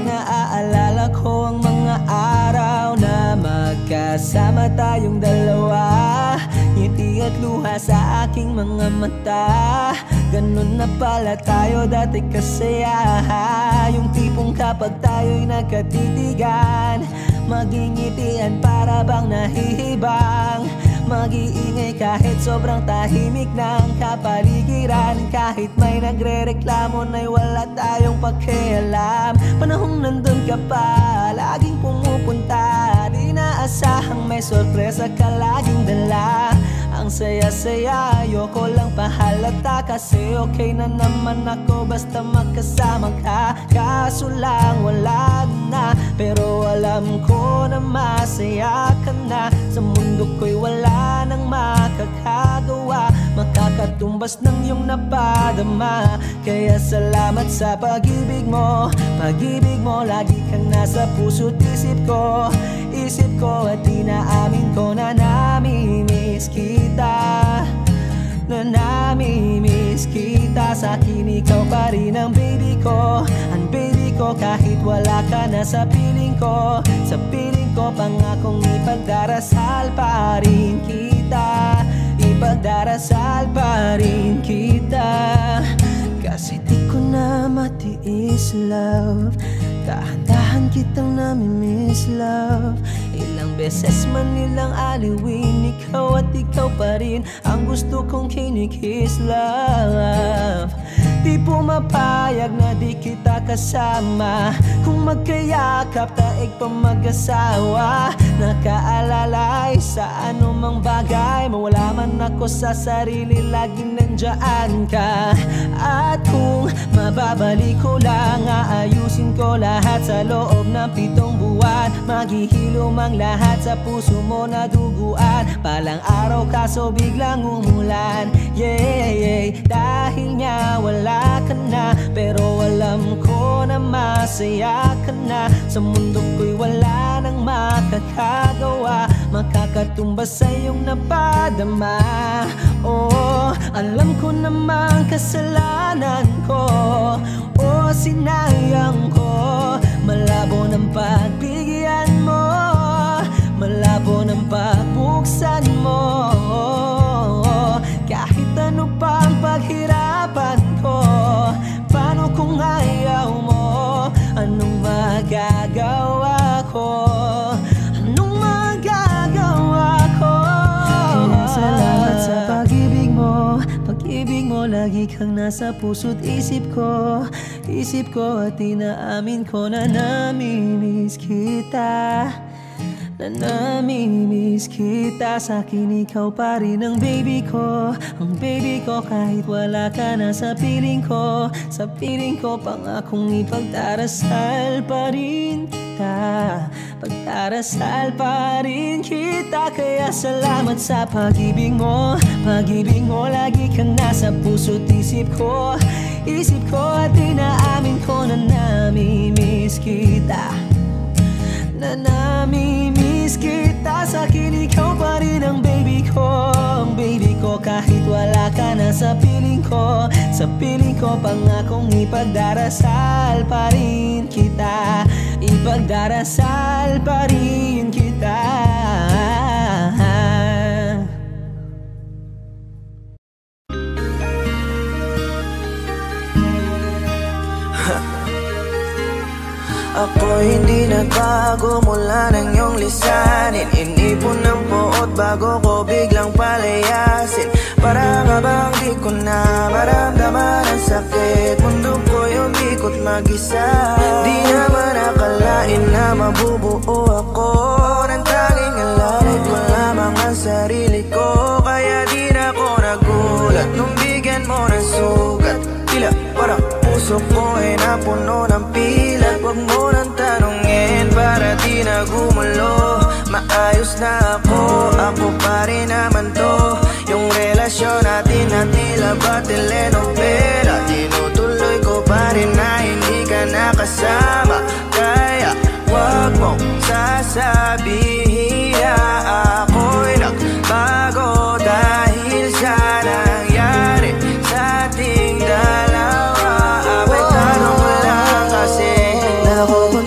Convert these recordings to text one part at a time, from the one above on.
naaalala ko ang mga araw na magkasama tayong dalawa. Ngiti at luha sa aking mga mata. Ganun na pala tayo dati kasaya. Yung tipong kapag tayo'y nagkatitigan, magingitian para bang nahihibang. Mag-iingay kahit sobrang tahimik ng kapaligiran. Kahit may nagre-reklamo na'y wala tayong pakialam. Panahong nandun ka pa, laging pumupunta. Di naasahang may sorpresa ka laging dala. Ang saya-saya, ayoko lang pahalata. Kasi okay na naman ako basta magkasama ka. Kaso lang wala na, pero alam ko na masaya ka na. Sa mundo ko'y wala nang makakagawa, makakatumbas ng iyong napadama. Kaya salamat sa pag-ibig mo. Pag-ibig mo, lagi kang nasa puso't isip ko. Isip ko at inaamin ko na nami-miss kita. Na nami-miss kita. Sa'kin ikaw pa rin ang baby ko. Ang baby ko kahit wala ka na sa piling ko. Sa piling ko pangakong ipagdarasal pa rin kita. Ipagdarasal pa rin kita. Kasi di ko na matiis love. Dahan-dahan kitang nami-miss love. Ilang beses man nilang aliwin, ikaw at ikaw pa rin ang gusto kong kinikiss love. Di pumapayag na di kita kasama. Kung magkayakap taig pa mag-asawa. Nakaalalay sa anumang bagay. Mawala man ako sa sarili, laging nandyan ka. At kung mababalik ko lang, aayusin ko lahat sa loob ng 7 buwan. Maghihilom ang lahat sa puso mo na duguan. Palang araw kaso biglang umulan. Yeah, dahil nga wala ka na, pero alam ko na masaya ka na. Sa mundo ko'y wala nang makakagawa, makakatumbas sa iyong napadama. Oh, alam ko namang kasalanan ko. Oh, sinayang ko. Malabo ng pagbigyan mo, malabo ng pagbuksan mo. Kahit ano pa ang paghirapan ko, paano kung ayaw mo? Anong magagawa ko? Anong magagawa ko? Kaya salamat sa pag-ibig mo. Pag-ibig mo, lagi kang nasa puso't isip ko. Isip ko at inaamin ko na nami-miss kita. Na nami-miss kita. Sa'kin ikaw pa rin ang baby ko. Ang baby ko kahit wala ka na sa piling ko. Sa piling ko pangakong ipagdarasal pa rin kita. Pagdarasal pa rin kita. Kaya salamat sa pag-ibig mo. Pag-ibig mo, lagi kang nasa puso't isip ko. Isip ko at inaamin ko na nami-miss kita. Na nami-miss kita. Sa'kin ikaw pa rin ang baby ko. Ang baby ko kahit wala ka na sa piling ko. Sa piling ko pangakong ipagdarasal pa rin kita. Ipagdarasal pa rin kita. Ako hindi nagbago mula ng iyong lisanin. Inipon ng puot bago ko biglang palayasin. Para nga bang di ko na maramdaman ang sakit. Mundo ko'y umikot mag-isa. Di naman akalain na mabubuo ako ng tanging alalit ko lamang ang sarili ko. Kaya di na ako nagulat nung bigyan mo ng sugat. Tila parang puso ko ay napuno ng pilat. Huwag mo nang tanungin para di na gumulo. Maayos na ako pa rin naman to. Yung relasyon natin na tila ba telenovela. Tinutuloy ko pa rin na hindi ka nakasama. Kaya huwag mong sasabihin na ako'y nagbago dahil sa nangyari sa ating dalawa. May tanong lang kasi na ako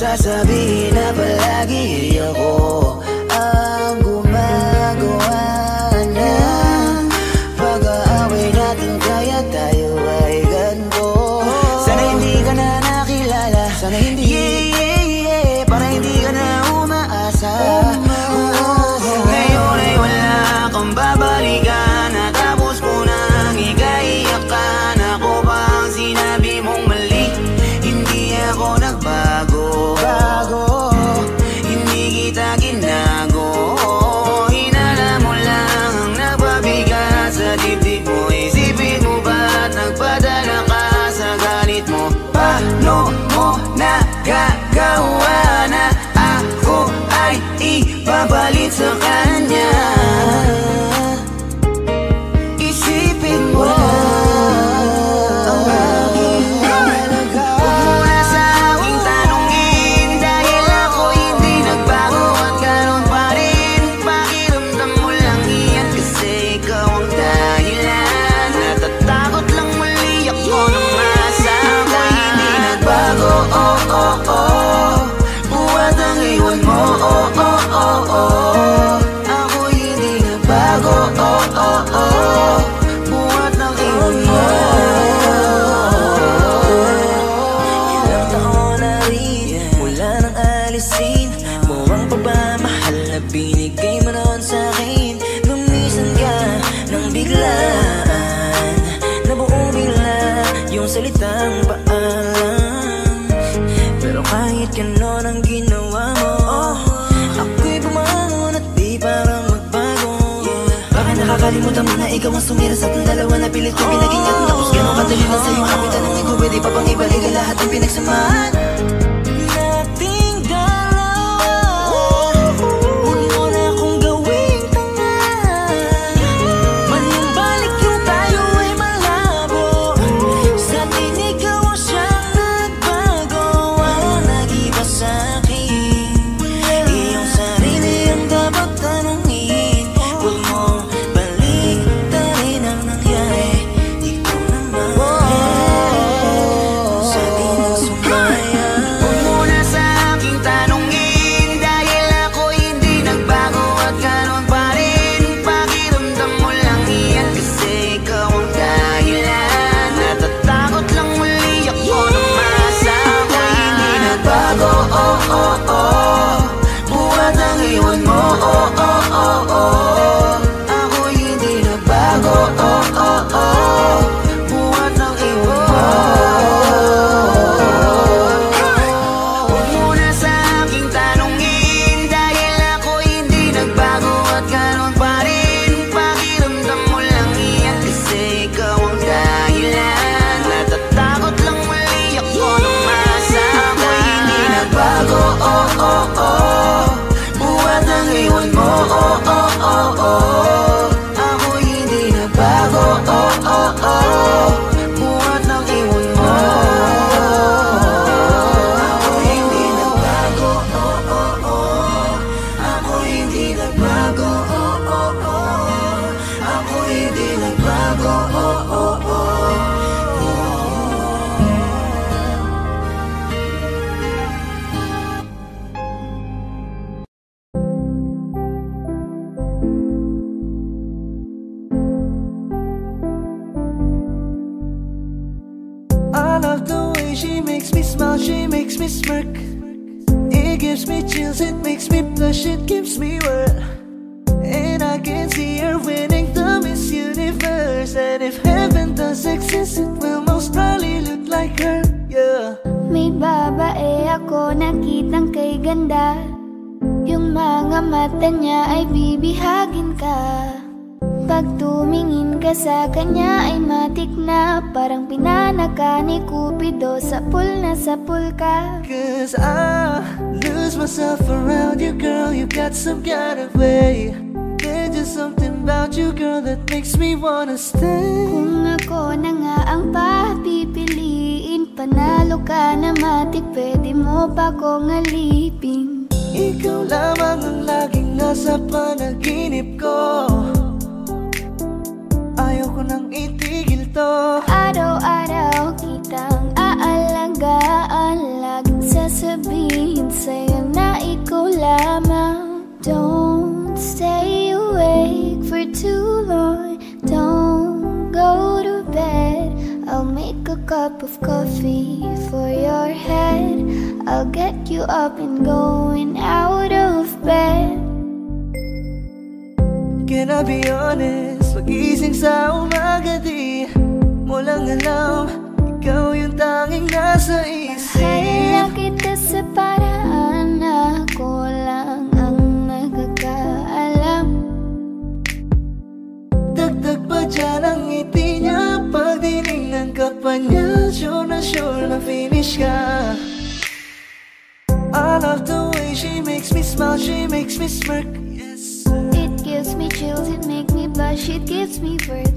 sasabihin na palagi ako ang gumagawa ng pag-aaway natin, kaya tayo ay ganito. Sana hindi ka na nakilala, sana hindi para hindi ka na umaasa. Ngayon ay wala kang babalikan, natapos ko nang ikaiyakan. Ako ba ang sinabi mong mali? Hindi ako nagbago, hindi kita ginago. Hinala mo lang ang nagpabigat sa dibdib mo. Isipin mo ba't nagpadala ka sa galit mo? Paano mo nagagawa na ako ay ipapalit sa kanya? Isipin mo ang aking halaga. Huwag mo na sa aking tanungin, dahil ako hindi nagbago at ganon pa rin. Pakiramdam mo lang iyan kasi ikaw ang dahilan. Natatakot lang muli ako nang masabi ako'y hindi nagbago. Buhat ang iwan mo. Ako'y hindi nagbago. Buhat ang iwan mo. Ilang taon na rin mula nang alisin mo ang pagmamahal na binigay mo noon sa'kin. Lumisan ka nang biglaan, nabuo bigla yung salitang paalam. Pero kahit ganon ang ginawa mo, ako'y bumangon at di parang magbago. Baka nakakalimutan mo na ikaw ang sumira sa ating dalawa na pilit kong pinagingat. Tapos ganon kadali na sa'yo ako'y tanongin ko, pwede pa bang ibalik ang lahat ng pinagsamahan nating dalawa? Huwag mo na akong gawing tanga, manumbalik yung tayo ay malabo. Sa atin ikaw ang siyang nagbago. Walang nag-iba sa'kin, iyong sarili ang dapat tanungin. Huwag mong baliktarin ang nangyari, ikaw naman sa atin ang sumaya. Huwag mo na sa aking tanungin, dahil ako hindi nagbago at ganon pa rin. Pakiramdam mo lang iyan kasi ikaw ang dahilan. Natatakot lang muli ako nang masabi ako'y hindi nagbago. Buhat ang iwan mo. Ako'y hindi nagbago. Buhat ang iwan mo. Huwag mo na sa aking tanungin, dahil ako hindi nagbago at ganon pa rin. Pakiramdam mo lang iyan kasi ikaw ang dahilan. Natatakot lang muli ako nang masabi ako'y hindi nagbago. Buhat ang iwan mo. Ako'y hindi nagbago. Buhat ang iwan mo. Ako'y hindi nagbago. Ako'y hindi nagbago. Ako'y hindi nagbago. I love the way she makes me smile, she makes me smirk. It gives me chills, it makes me blush, it gives me world. And I can see her winning the Miss Universe. And if heaven does exist, it will most probably look like her, yeah. May babae ako nakitang kay ganda, yung mga mata niya ay bibihagin ka. Pag tumingin ka sa kanya ay matik na, parang pinanaka ni Cupido, sapul na sapul ka. Cause I lose myself around you, girl, you got some kind of way. There's just something about you, girl, that makes me wanna stay. Kung ako na nga ang papipiliin, panalo ka na matik, pwede mo pa kong alipin. Ikaw lamang ang laging nasa panaginip ko, ayaw ko nang itigil to. Araw-araw kitang aalagaan, laging sasabihin make a cup of coffee for your head. I'll get you up and going out of bed. Can I be honest? Pag-ising sa umaga di mo lang alam, ikaw yung tanging nasa isip. Mahal kita sa paraan na ako lang ang nagkakaalam. Dagdag pa dyan ang ngiti niya, pag dinignan ka pa niya, sure na finish ka. I love the way she makes me smile, she makes me smirk. It gives me chills, it makes me blush, it gives me worth.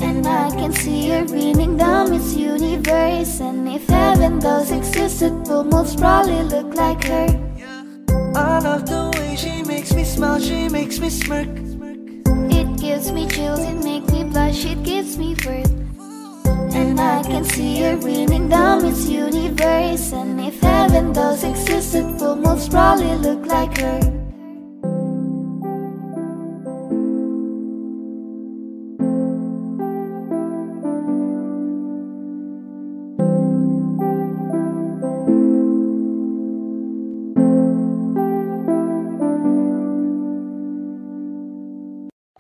And I can see her beaming down Miss Universe. And if heaven does exist, it will most probably look like her. I love the way she makes me smile, she makes me smirk. It gives me chills, it makes me blush, it gives me worth. And I can see her beaming down Miss Universe. And if heaven does exist, it will most probably look like her.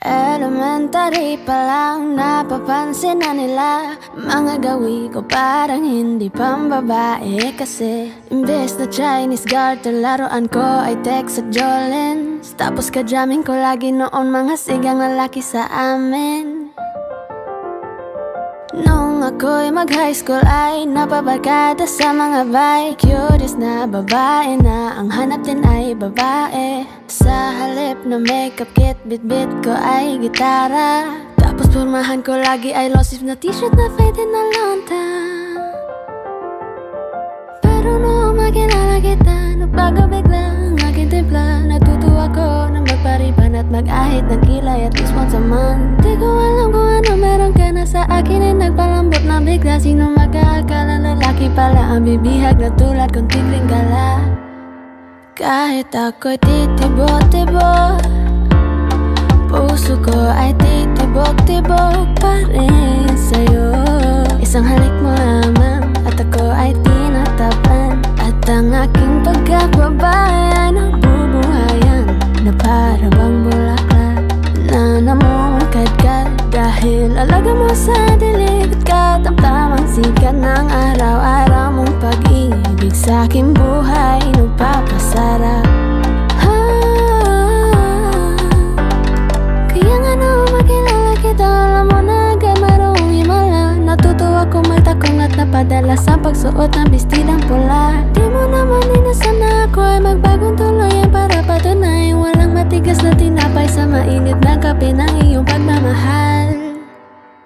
Elementary pa lang napapansin na nila mga gawi ko parang hindi pambabae. Kasi imbes na Chinese garter, laruan ko ay text at Jolens. Tapos ka-jamming ko lagi noon mga sigang lalaki sa amin. Nung ako'y mag-high school ay napabarkada sa mga bike. Curious na babae na ang hanap din ay babae. Sa halip na makeup kit, bit-bit ko ay gitara. Tapos pormahan ko lagi ay low sleeve na t-shirt na faded na lonta. Pero nung makilala kita, nagbago bigla ang aking timpla. Natutuwa ko na magpariban at mag-ahit ng kilay at least once a month. Di ko alam kung ano meron ka na sa akin ay nagpalambot na bigla. Sino mag-aakala lalaki pala ang bibihag na tulad kong tigling gala. Kahit ako'y titibok-tibok, puso ko ay titibok-tibok pa rin sa'yo. Isang halik mo lamang at ako ay tinatapan. At ang aking pagkakbabae ay nabubuhayan na para bang bulaklak na namumulkad-kad. Dahil alaga mo sa dilig at katamtamang sikat ng araw-araw mong pag-ibig sa aking buhay nagpapasarap. Kaya nga nung makilala kita, alam mo na agad marunong himala. Natutuwa ko magtakong at napadala sa pagsuot ng bestidang pula. Di mo naman inasan na ako ay magbagong tuluyan para patunay walang matigas na tinapay sa mainit na kape ng iyong pagmamahal.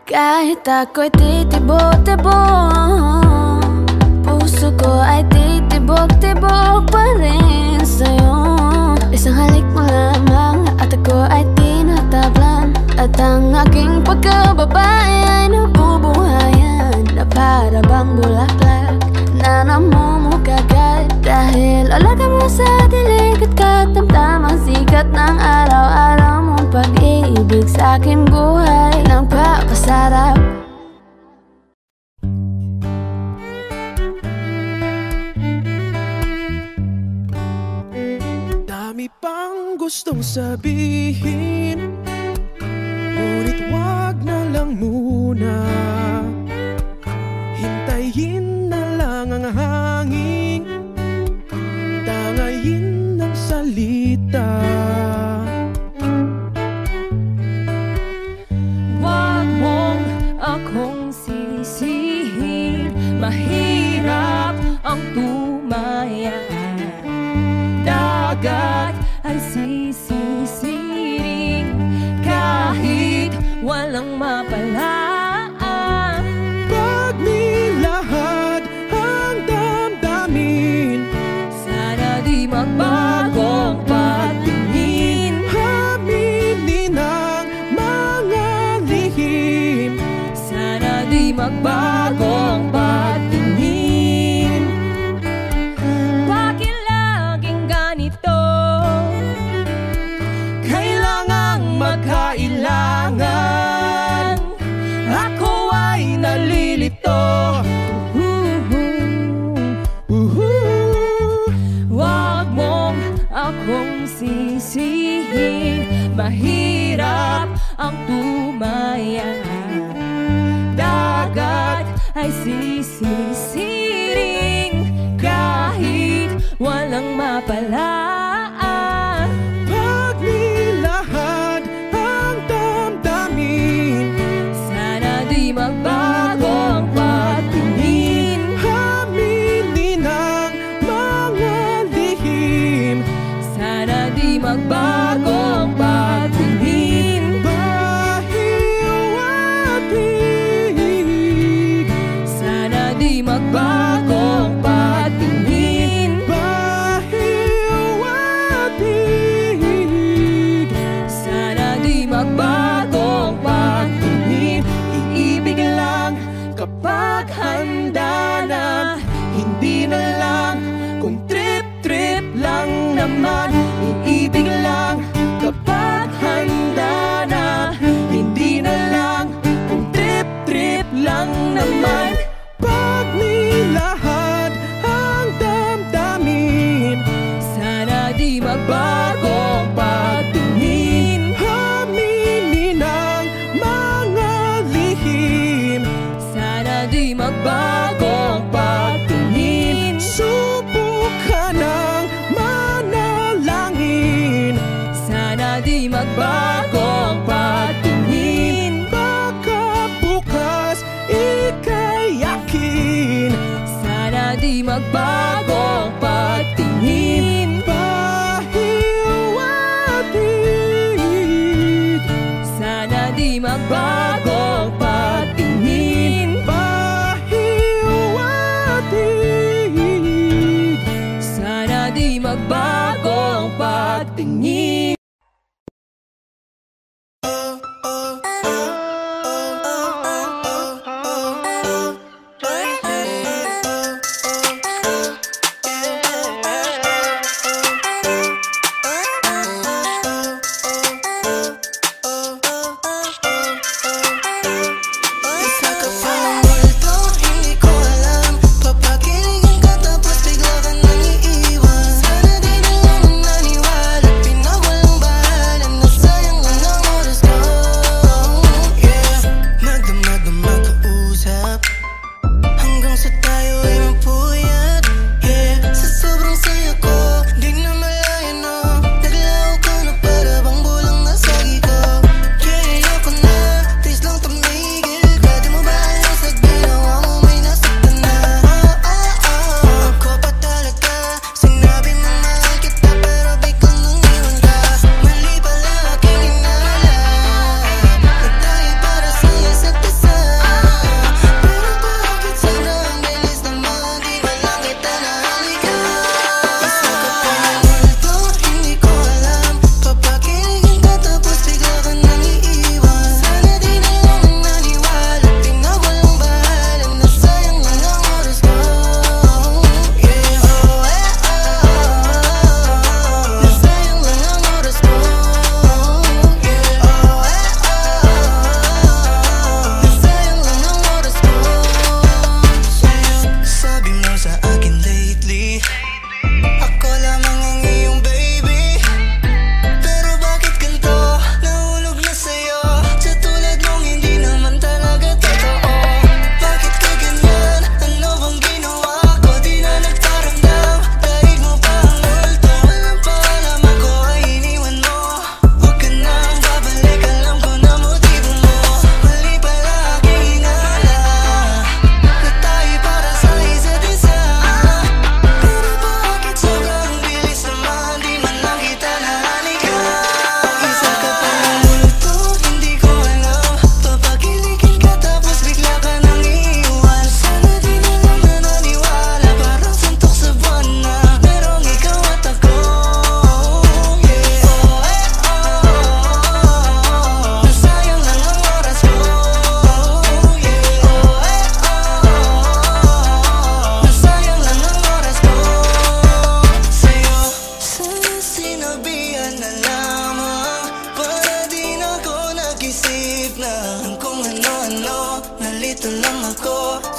Kahit ako'y titibok-tibok, puso ko ay titibok-tibok pa rin sa'yo. Isang halik mo lamang at ako ay tinatablan. At ang aking pagkababae ay nabubuhayan na para bang bulaklak na namumukagad. Dahil alaga mo sa dilig at katamtamang sikat ng araw-araw mong pag-ibig sa aking buhay nagpapasarap. Dami pang gustong sabihin, ngunit wag na lang muna. Hintayin na lang ang hangin, tangayin ng salita. Wag mong akong sisihin, mahirap ang tumaya. Dagat ay sisisiring kahit walang mapalaan. Pag nilahad ang damdamin, sana di magbagong patingin. aminin ang mga lihim, Sana di magbagong patingin. Bakit laging ganito? kailangang magkailangan. Ako ay nalilito ganito. Wag mong akong sisihin, mahirap ang tumaya. Dagat ay sisisiring kahit walang mapalaan. Pag nilahad ang damdamin, Sana di magbago ang patingin. aminin ang mga lihim. Sana di magbago ang patingin. Bahiw at hig, Sana di magbago ang patingin. bahiw at hig. Sana di magbago ang patingin. Iibig lang kapag handa na, hindi na lang kung trip-trip lang naman. Iibig lang kapag handa na, hindi na lang kung trip-trip lang naman. Pag nilahad ang damdamin, Sana di magbago ang patingin. aminin ang mga lihim. Sana di magbago ang patingin. Subukan ang manalangin, Sana di magbago ang patingin. baka bukas ika'y yakin. Sana di magbago ang patingin. Bahiw at hig, Sana di magbago ang patingin. bahiw at hig. Sana di magbago ang patingin.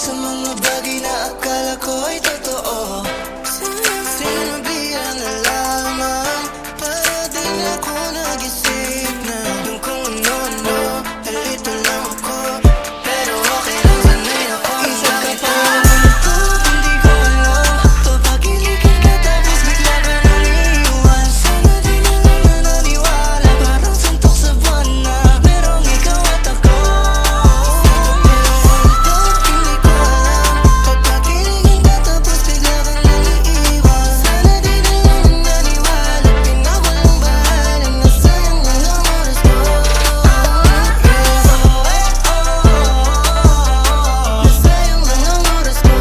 sa mga bagay na akala ko ay totoo. Sinabihan na lamang para din ako nag-isip na yung kung ano-ano. Halito lang ako, pero okay lang sanay ako. Isa ka pa ko, hindi ko alam. Papagilikan ka tapos bigla ka naliwan. Sana di na lang nananiwala, parang suntok sa buwan na merong ikaw at ako. Hindi ko alam, papagilikan ka tapos bigla ka naliwan. Sana di na lang nananiwala, pinawalang bahala na sayang lang ang oras ko. Nasayang lang ang oras ko.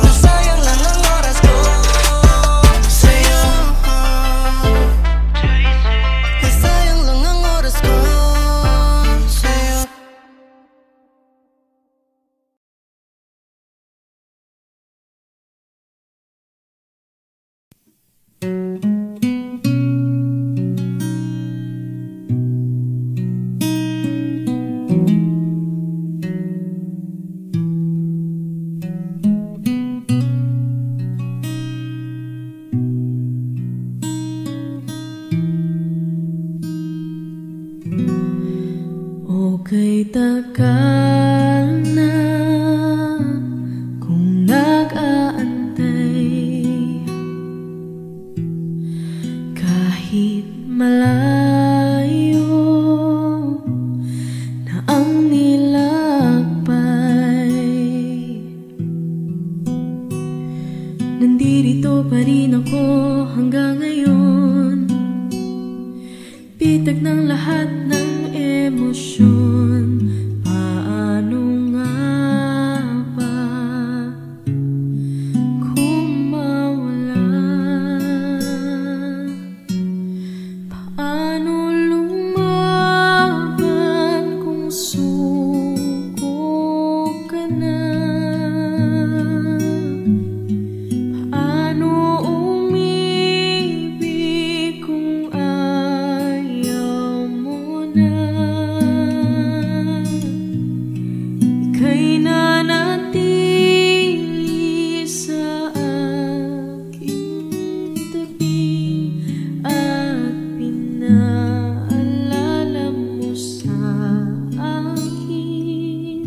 Nasayang lang ang oras ko sa'yo. Nasayang lang ang oras ko sa'yo. Okay, tagal na kung nag-aantay, kahit malayo na ang nilakbay. Nandito pa rin ako hanggang ngayon, bitag ng lahat ng emosyon. Paano nga ba kung mawala? Paano lumaban kung suko ka na? Paano umibig kung ayaw mo na? Ika'y nanatili sa aking tabi at pinaalala mo sa akin.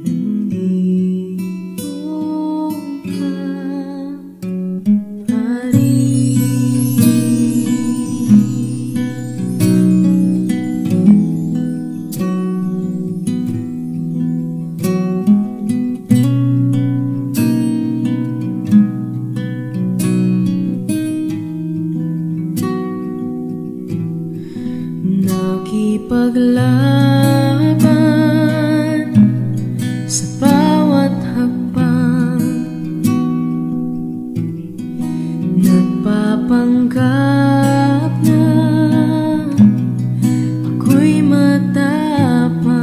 Nandito ka pa rin. Nakipaglaban sa bawat hakbang, nagpapanggap na ako'y matapang.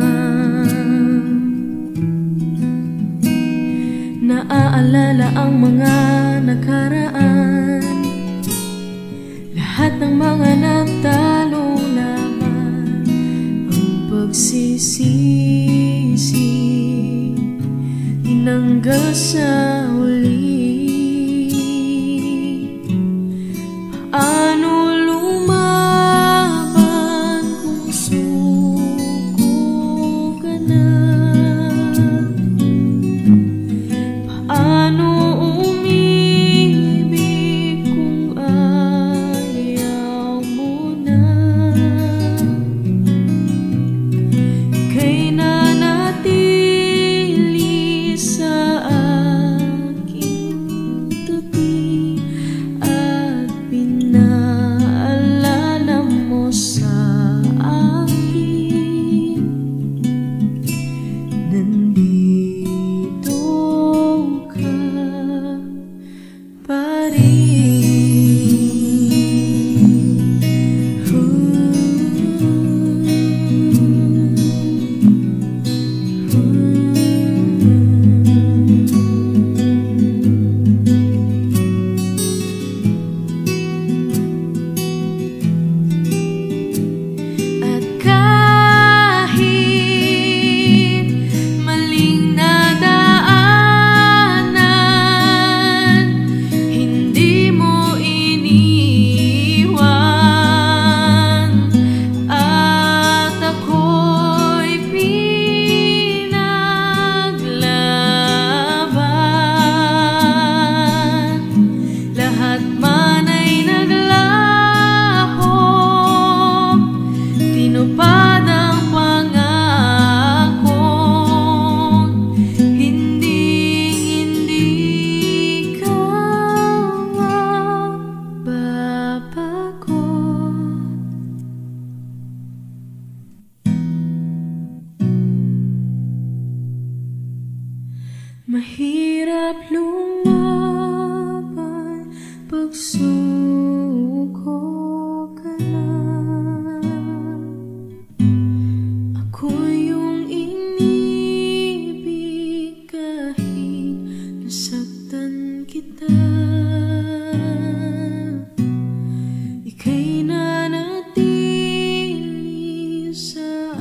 Naaalala ang mga nakaraan, lahat ng mga natalong laban, ang pagsisisi tinanggal sa uli. Paano lumaban kung suko ka na? Paano umibig kung ayaw mo na? Ika'y nanatili sa tinupad ang pangakong hindi ka mababago. Mahirap lumaban pag suko ka na. Ako yung inibig kahit nasaktan kita. Ika'y nanatili sa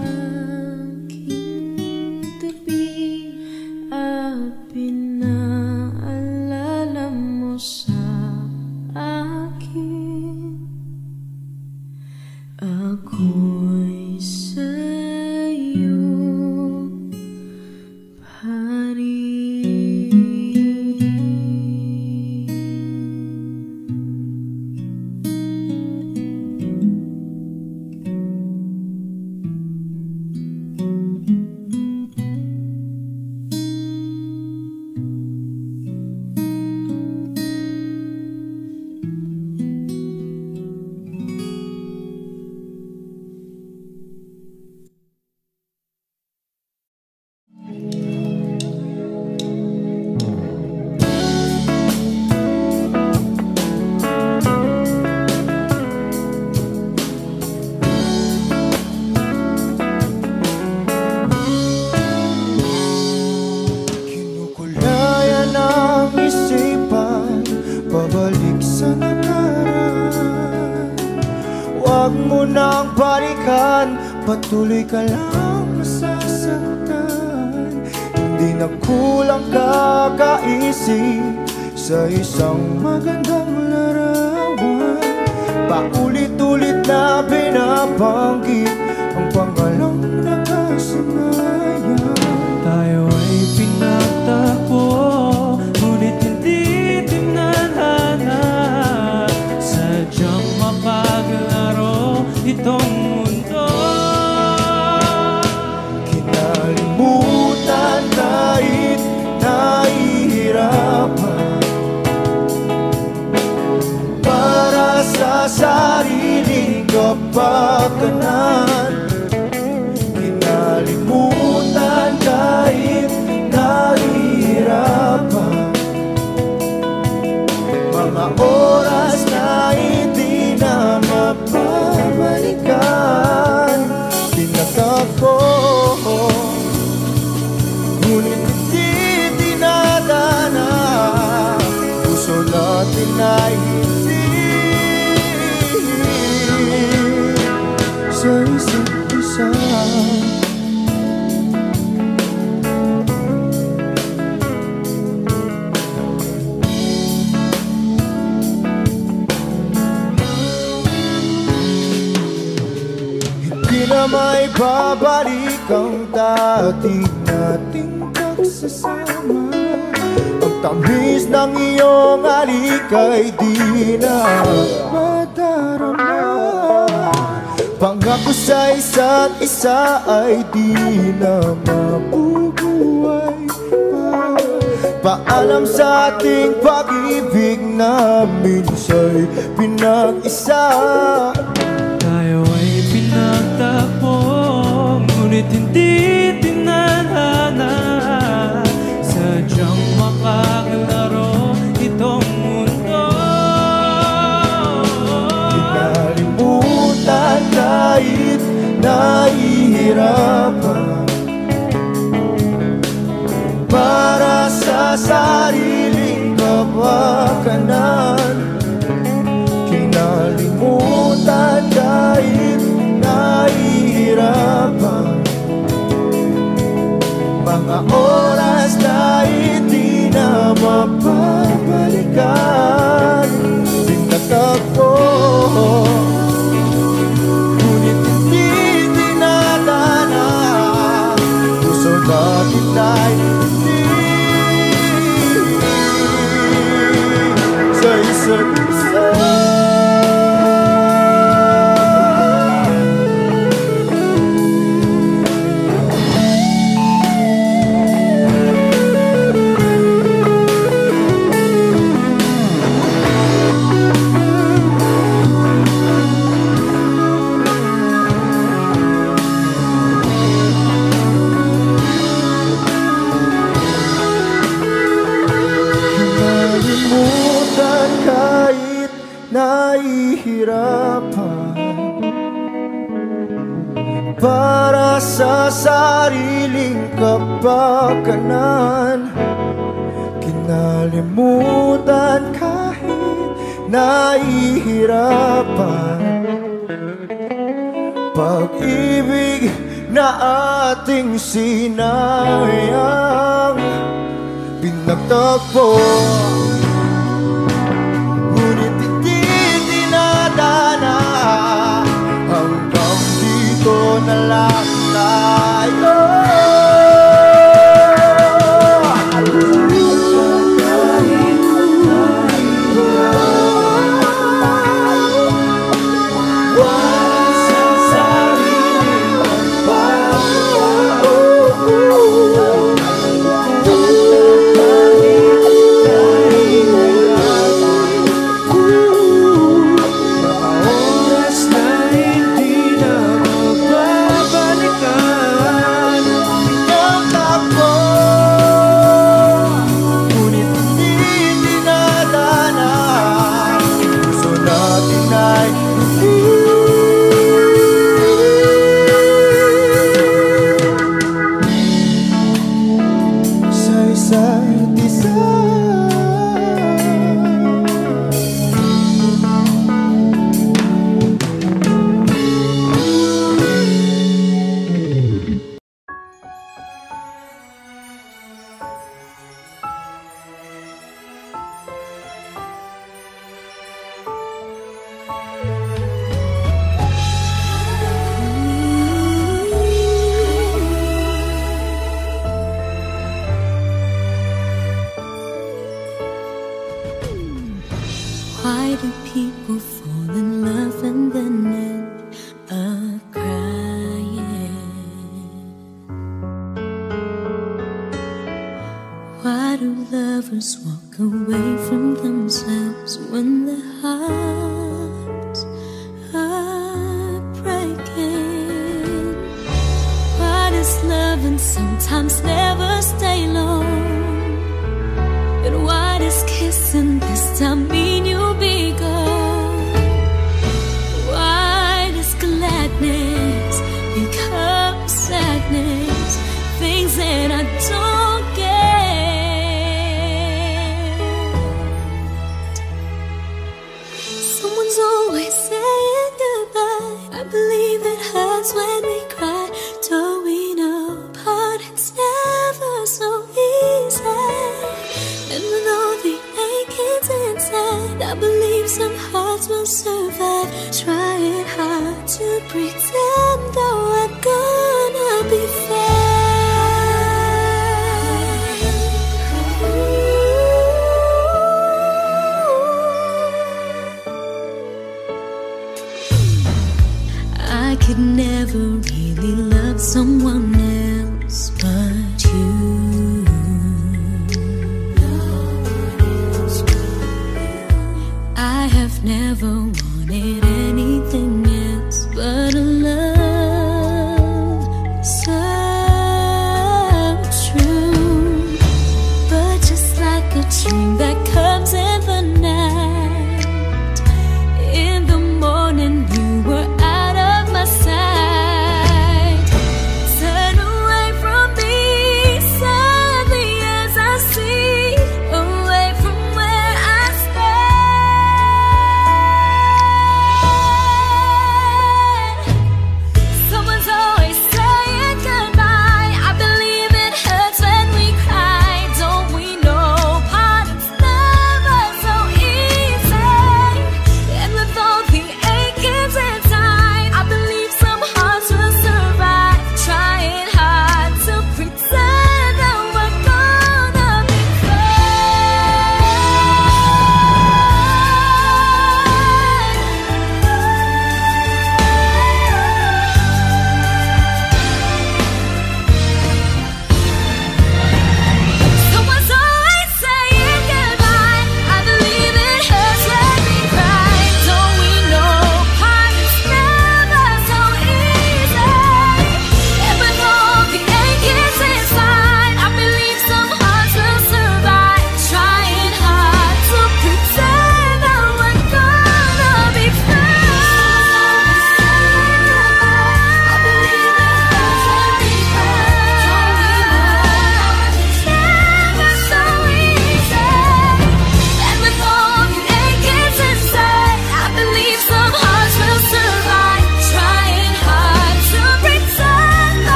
aking tabi at pinaalala mo sa akin. Ako'y sa'yo pa rin. Kinukulayan ang isipan, pabalik sa nakaraan. Huwag mo nang balikan, patuloy ka lang masasaktan. Hindi na kulang kakaisip sa isang magandang larawan. Paulit-ulit na binabanggit ang pangalang nakasanayan. Tayo ay pinagtagpo, ngunit hindi tinadhana. Sadyang mapaglaro itong mundo. Kinalimutan kahit nahihirapan, para sa sariling kapakanan. Kinalimutan kahit nahihirapan, mga oras na hindi na mapabalikan. Pinagtagpo, ngunit hindi dinadana. Puso natin ay hindi sa isa't isa. Hindi na may babalik ang dating nating pagsasama. Ang tamis ng iyong halik ay di na madarama. Pangako sa isa't isa ay di na mabubuhay pa. Paalam sa ating pag-ibig na minsa'y pinag-isa. Tayo ay pinagtagpo, ngunit hindi tinadhana. Sadyang makaglaro itong mundo. Kinalimutan kahit nahihirapan, para sa sariling kapakanan. Kinalimutan kahit nahihirapan, mga oras na hindi na mapabalikan. Pinagtagpo, ngunit hindi dinadana. Puso natin ay hindi sa isa't isa. para sa sariling kapakanan. Kinalimutan kahit nahihirapan. Pag-ibig na ating sinayang pinagtagpo, ngunit hindi dinadana. Hanggang dito na lang tayo. Why do people fall in love and then end up crying? Why do lovers walk away from themselves when their hearts are breaking? Why does loving sometimes never stay long? And why does kissing this time mean you'll be gone? Why does gladness become sadness? Things that I don't get. Someone's always saying goodbye. I believe it hurts when we cry. Towing apart, it's never so easy. And with all the aching's inside, I believe some hearts will survive. Trying hard to pretend though I'm gonna be fine. I could never really love someone else but you. I have never wanted anything else but a love so true. But just like a dream that comes in the night, in the morning you were out of my sight. Turn around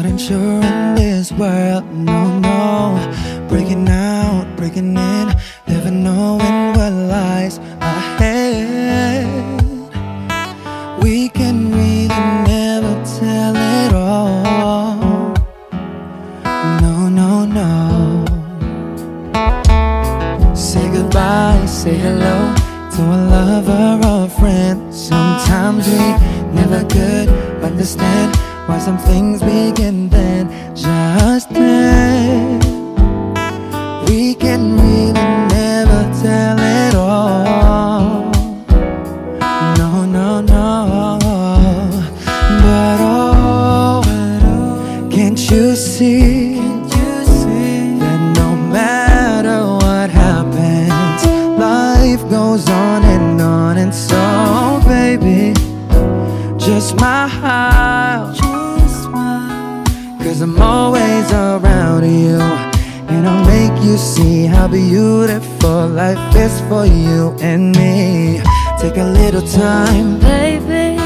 Not sure in this world, no, no. Breaking out, breaking in, never knowing what lies ahead. We can really never tell it all. No, no, no. Say goodbye, say hello to a lover or a friend. Sometimes we never could understand why some things begin then, just then. We can really never tell it all. No, no, no. But oh, can't you see that no matter what happens, life goes on. And so, baby, just smile, cause I'm always around you, and I'll make you see how beautiful life is for you and me. Take a little time, baby,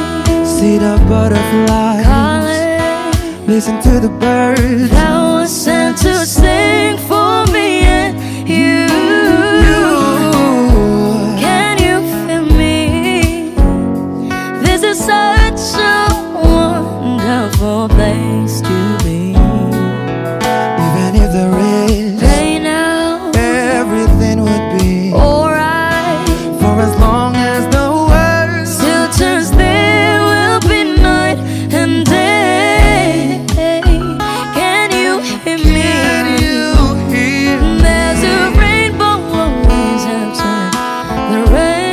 see the butterflies calling, listen to the birds that was sent to sing for me and you. Can you feel me? This is such a wonderful place to be. Even if there is pain now, everything would be alright. For as long as the world still turns, there will be night and day. Can you hear me? Can you hear me? There's a rainbow always after the rain.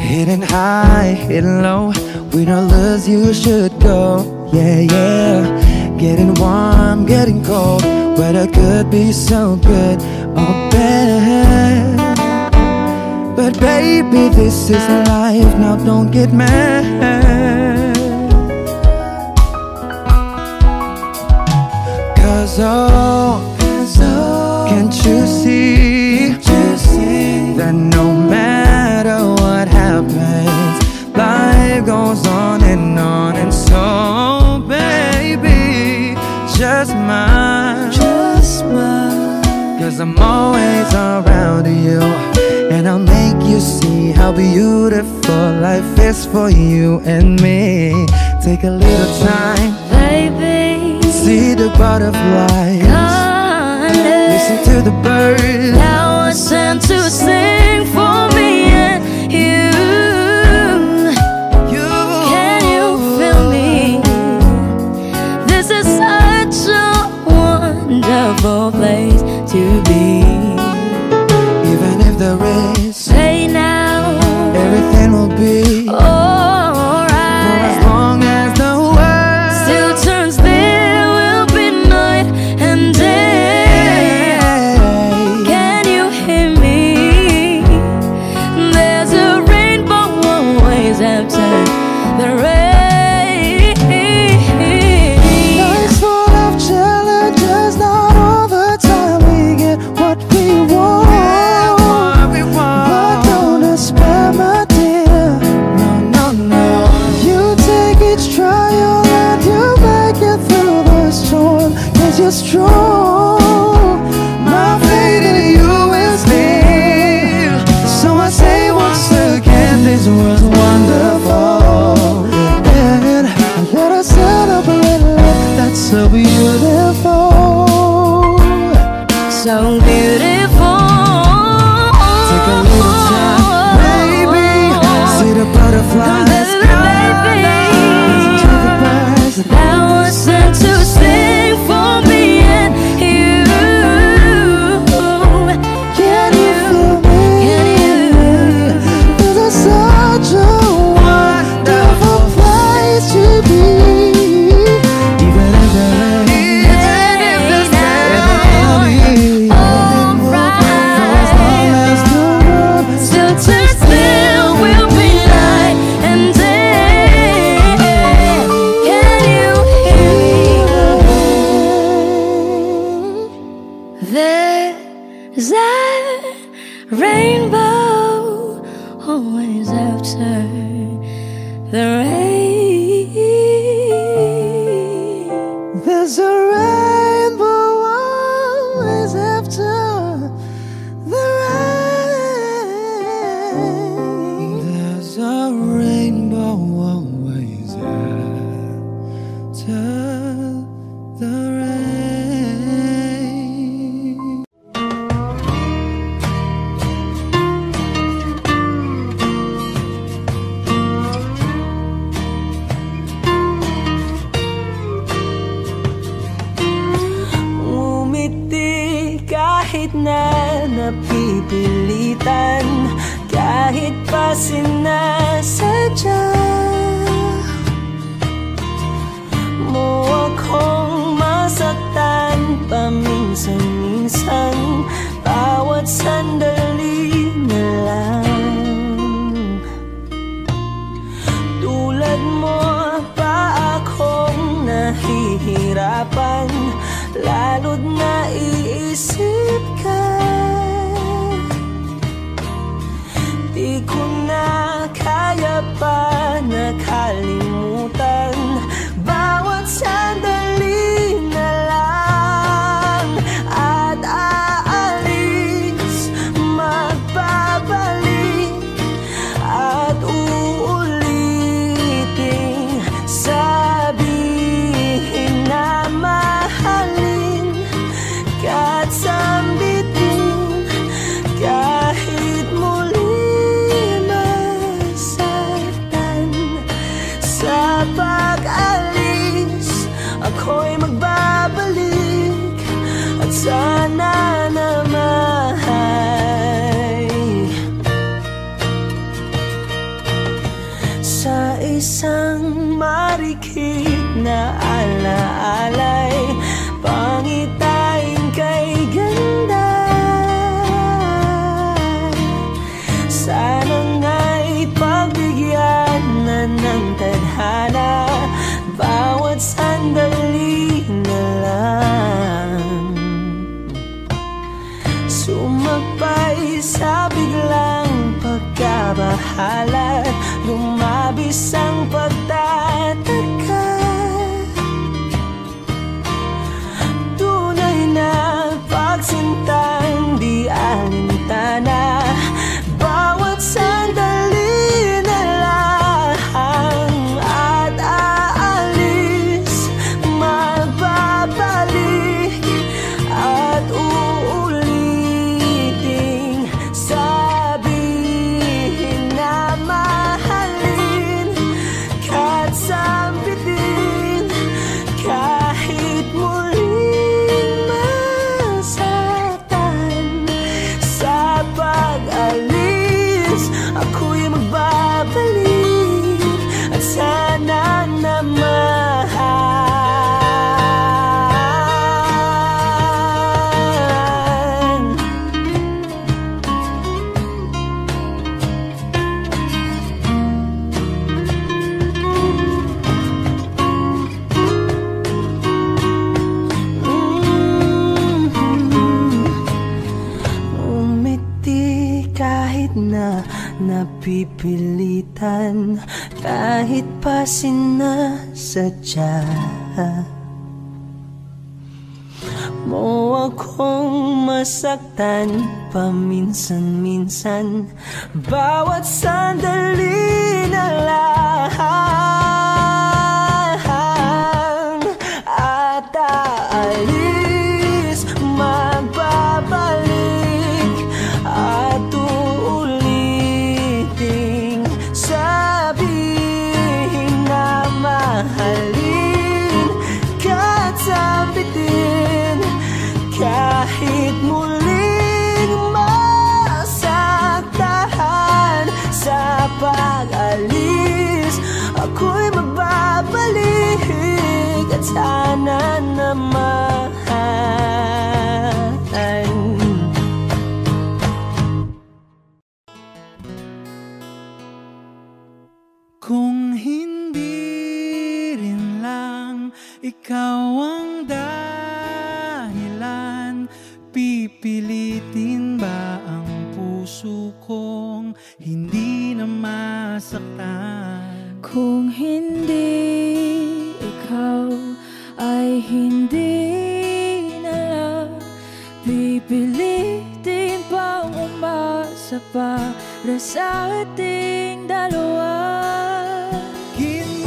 Hidden high, hidden low, we don't lose, you should go. Yeah, yeah. Getting warm, getting cold, weather could be so good or bad. But baby, this is life, now don't get mad. Cause oh, can't you see that no matter what happens, life goes on. And so, baby, just smile, cause I'm always around you, and I'll make you see how beautiful life is for you and me. Take a little time, Baby, see the butterflies, calling, listen to the birds that was sent to sing for me and you. Can you feel me? This is such a wonderful place to be. Even if there is Say now, everything will be alright. for as long as the world still turns, there will be night and day. Can you hear me? There's a rainbow always after the rain. Life's full of challenges, not all the time we get what we want. But don't despair, my dear. No, no, no. You take each trial and you make it through the storm, cause you're strong. My faith in you is near. So I say once again, this was wonderful. And let us celebrate life that's so beautiful. So beautiful. Take a little time, baby. See the butterflies, listen to the birds that was sent to sing for me and you. Can you feel me? Can you? This is such a always after the rain. There's a rainbow always after the rain. There's a rainbow always after the rain. Kahit na napipilitan, kahit pa sinasadya mo akong masaktan paminsan-minsan, bawat sandali na lang. Tulad mo pa akong nahihirapan, lalo't naiisip ka. Di ko na kaya pa nakalimutan, bawat sandali na lang. At aalis, magbabalik, at uulitin, sabihin na mahalin at sambitin, kahit muli masaktan. Sa pag-alis, ako'y magbabalik, at sana naman sa isang marikit na alaalay, pangitain kay ganda. Sana nga'y pagbigyan na ng tadhana, bawat sandali na lang. Sumagpay sa biglang pagkabahala, lumabis ang pagtataka. Pagsintang di alintana, bawat sandali na lang. At aalis, magbabalik, at uulitin, sabihin na mahalin, kahit sambitin, kahit muli pag-alis, ako'y magbabalik, at sana naman kahit na napipilitan, kahit pa sinasadya mo akong masaktan paminsan-minsan, bawat sandali na lang. At aalis, magbabalik, at uulitin, sabihin na mahalin, kahit sambitin, kahit muling masaktan. Sa pag-alis, ako'y magbabalik, at sana naman kung hindi rin lang ikaw ang dahilan, pipilitin ba ang puso kong hindi na masaktan. Kung hindi ikaw ay hindi na lang pipilitin pang umasa para sa ating dalawa. Giniginaw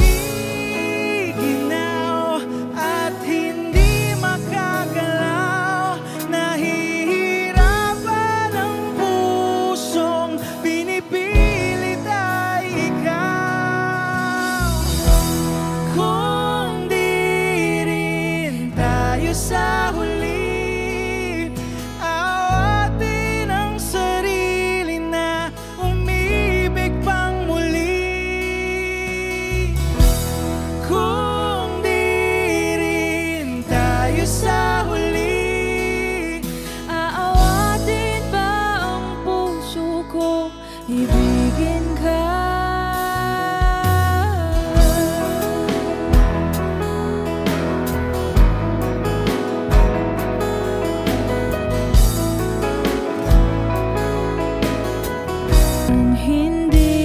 at hindi makagalaw, nahihirapan ang pusong pinipilit ay ikaw. Kung di rin tayo sa huli, awatin ang sarili na umibig pang muli. Kung di rin tayo sa huli, Aawatin ba ang puso ko, ibigin ka? Kung hindi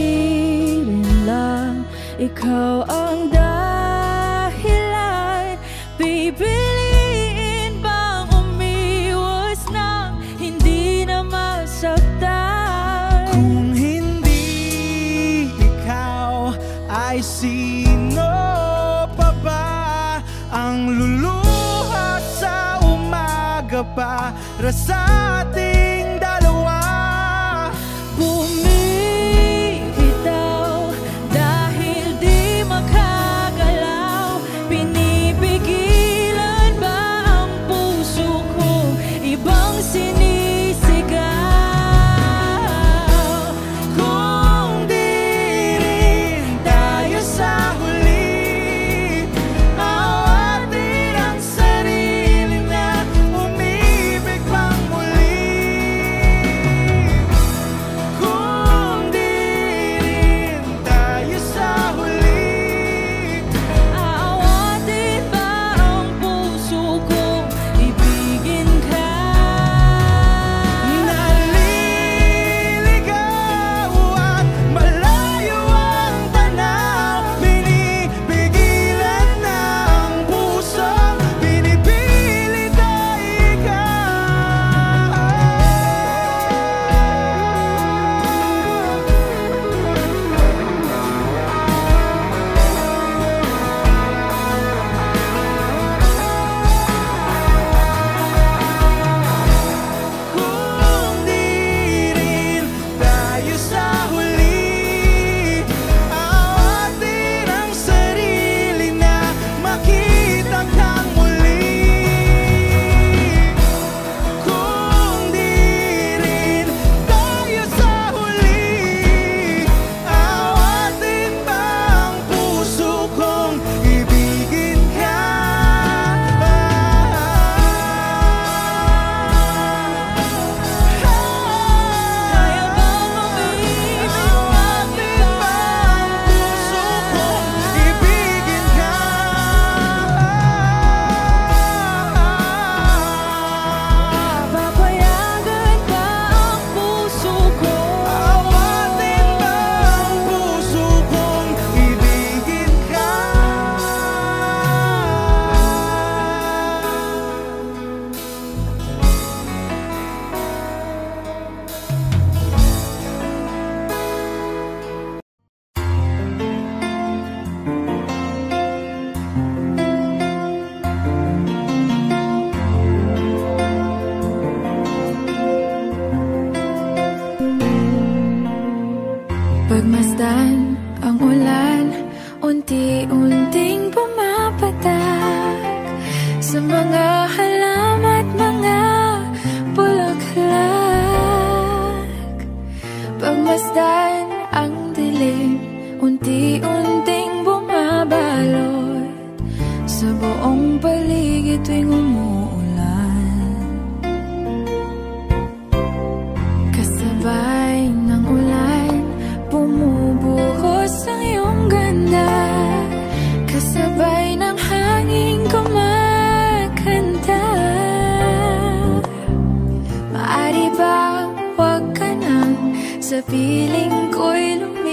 rin lang ikaw ang dahilan, pipiliin bang umiwas nang hindi na masaktan? kung hindi ikaw, ay sino pa ba ang luluha sa umaga para sa ating dalawa? Bumibitaw dahil di makagalaw, pinipigilan ba ang puso ko, ibang sinisigaw? Kung di rin tayo sa huli, awatin ang sarili na umibig pang muli. Kung di rin tayo sa huli, Aawatin ba ang puso ko, ibigin ka? naliligaw at malayo ang tanaw, pinipigilan ng puso, pinipilit ay ikaw. Kung di rin tayo sa huli, awatin ang sarili na makita kang muli. Kung di rin tayo sa huli, awatin ba ang puso kong ibigin ka? Kaya bang umibig Awatin ba ang puso kong ibigin ka? Papayagan ba ang puso ko? Awatin ba ang puso kong ibigin ka? Pagmasdan ang ulan, unti-unting pumapatak sa mga halaman at mga bulaklak. Pagmasdan ang dilim, unti-unting bumabalot sa buong paligid tuwing umuulan. Kasabay ng ulan, bumubuhos ang iyong ganda, kasabay ng hangin kumakanta. Maaari ba wag ka nang sa piling ko'y lumakas?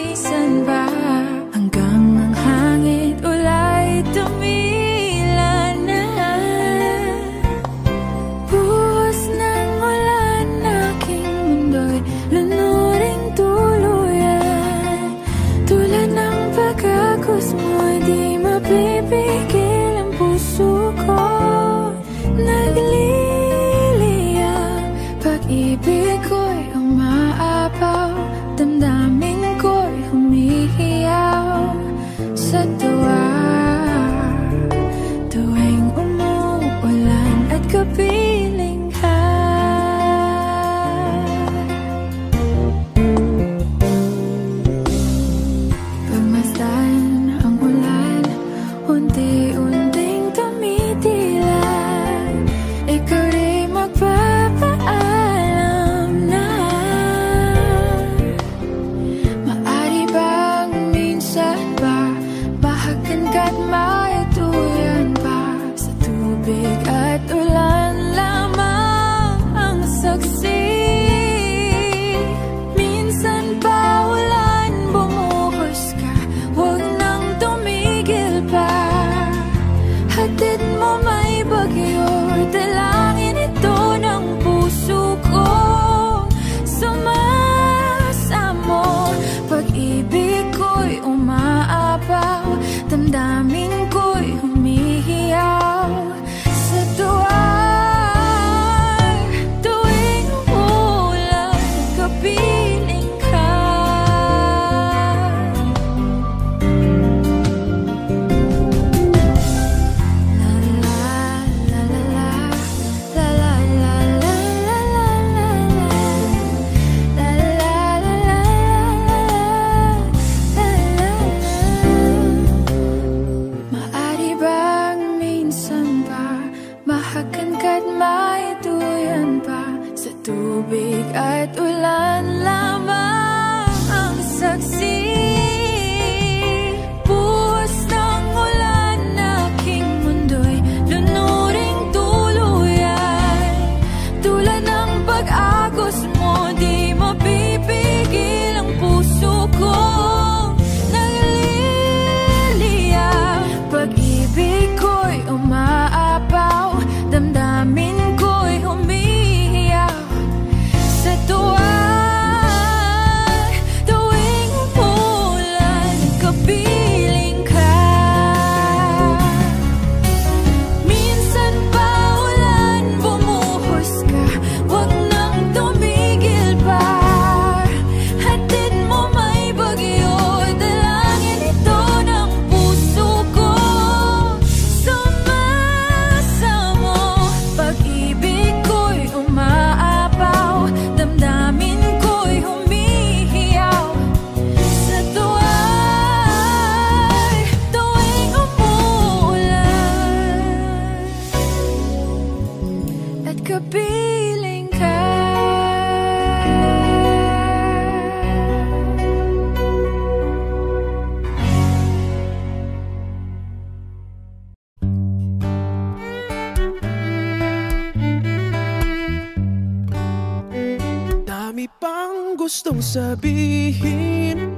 gustong sabihin,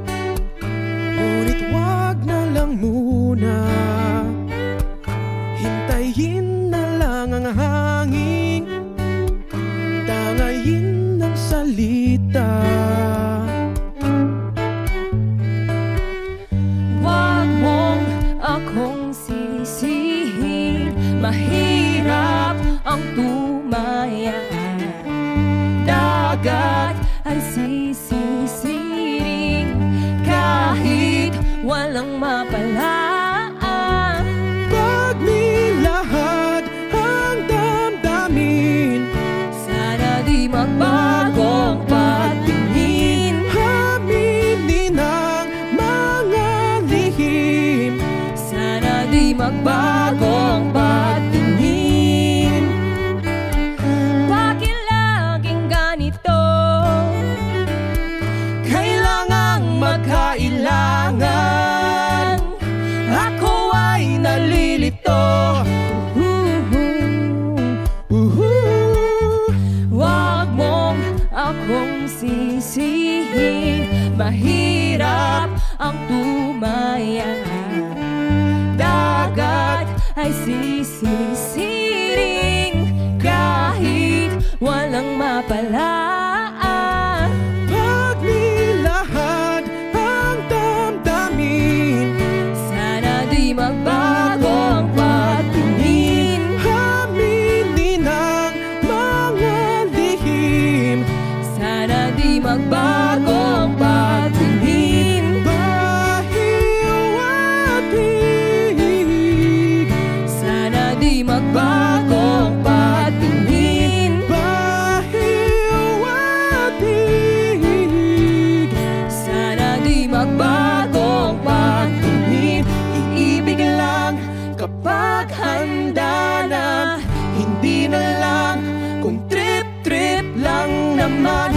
ngunit wag na lang muna. Hintayin na lang ang hangin, tangayin ng salita. Wag mong akong sisihin, mahirap ang tumaya. Dagat ay sisisiring kahit walang mapalaan. Pag nilahad ang damdamin, sana di magbagong patingin. aminin ang mga lihim, Sana di magbagong patingin. Bakit laging ganito? kailangang magkailangan. Ako ay nalilito. Wag mong akong sisihin, mahirap ang tumaya. Dagat ay sisisiring kahit walang mapalaan. Pag nilahad ang damdamin, Sana di magbagong patingin. aminin ang mga lihim, Sana di magbagong patingin. bahiw at hig, Sana di magbagong patingin. bahiw at hig. Sana di magbagong patingin. Iibig lang kapag handa na, hindi na lang kung trip-trip lang naman.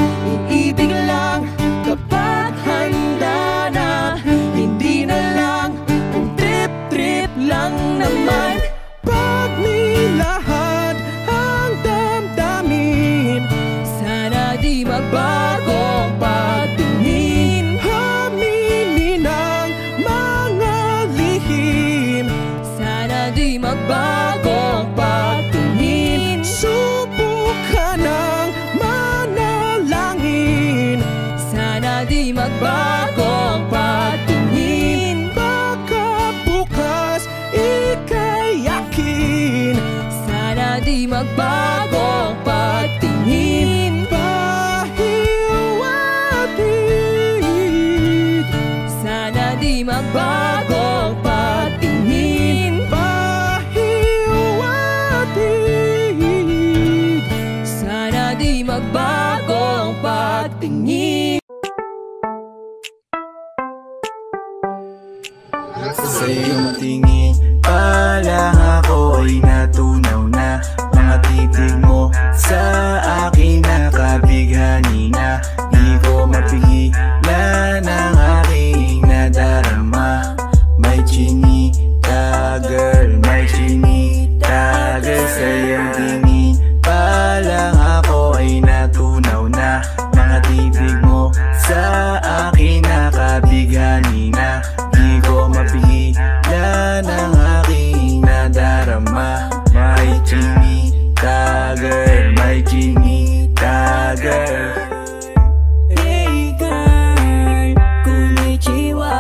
Iibig lang kapag handa na, hindi na lang kung trip-trip lang naman. Pag nilahad ang damdamin, Sana di magbagong patingin. aminin ang mga lihim, Sana di magbagong patingin. subukan ang manalangin, Sana di magbagong patingin. baka bukas ika'y yakin. Sana di magbagong patingin. Bahiw at hig, Sana di magbagong patingin. bahiw at hig. Sana di magbagong patingin. Sa iyong tingin pa lang ako ay natunaw na. Mga titig mo sa akin nakabighani na. Di ko mapigilan ang aking nadarama. May chinita girl, may chinita girl. Sa iyong tingin pa lang ako ay natunaw na. Mga titig mo sa akin nakabighani na. Di ko mapigilan ang aking nadarama. May chinita girl, may chinita girl. Hey girl, konnichiwa.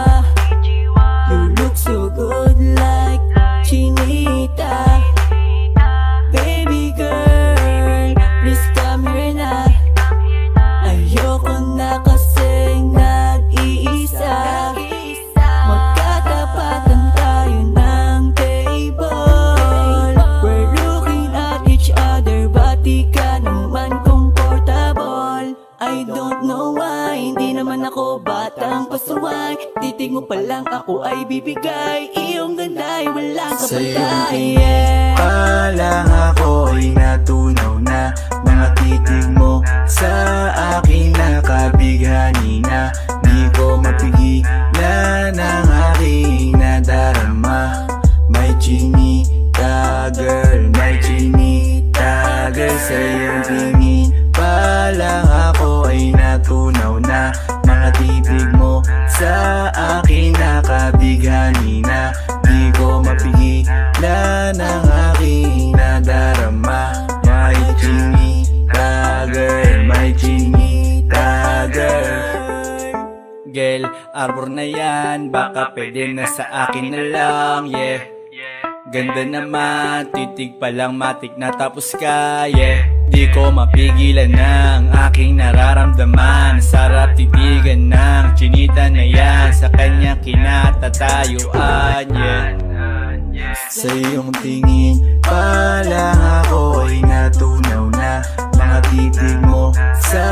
You look so good like Chinita. Baby girl, please come here na. Ayoko na kasing nag-iisa. Magkatapatan tayo ng table. We're looking at each other, but di ka naman comfortable. I don't know why, hindi naman ako batang pasuway. Titig mo pa lang ako ay bibigay. Iyong ganda ay walang Sa iyong kapatay. tingin pa lang ako ay natunaw na. Mga titig mo sa akin nakabighani na. Di ko mapigilan ang aking nadarama. May chinita girl, may chinita girl. Sa iyong tingin pa lang ako ay natunaw na. arbor na yan, baka pwede na sa akin na lang, yeah. Ganda naman, titig pa lang matik na tapos ka, yeah. Di ko mapigilan ng aking nararamdaman. Sarap titigan ng chinita na yan, sa kanya kinatatayuan, yeah. Sa iyong tingin pa lang ako ay natunaw na. Mga titig mo sa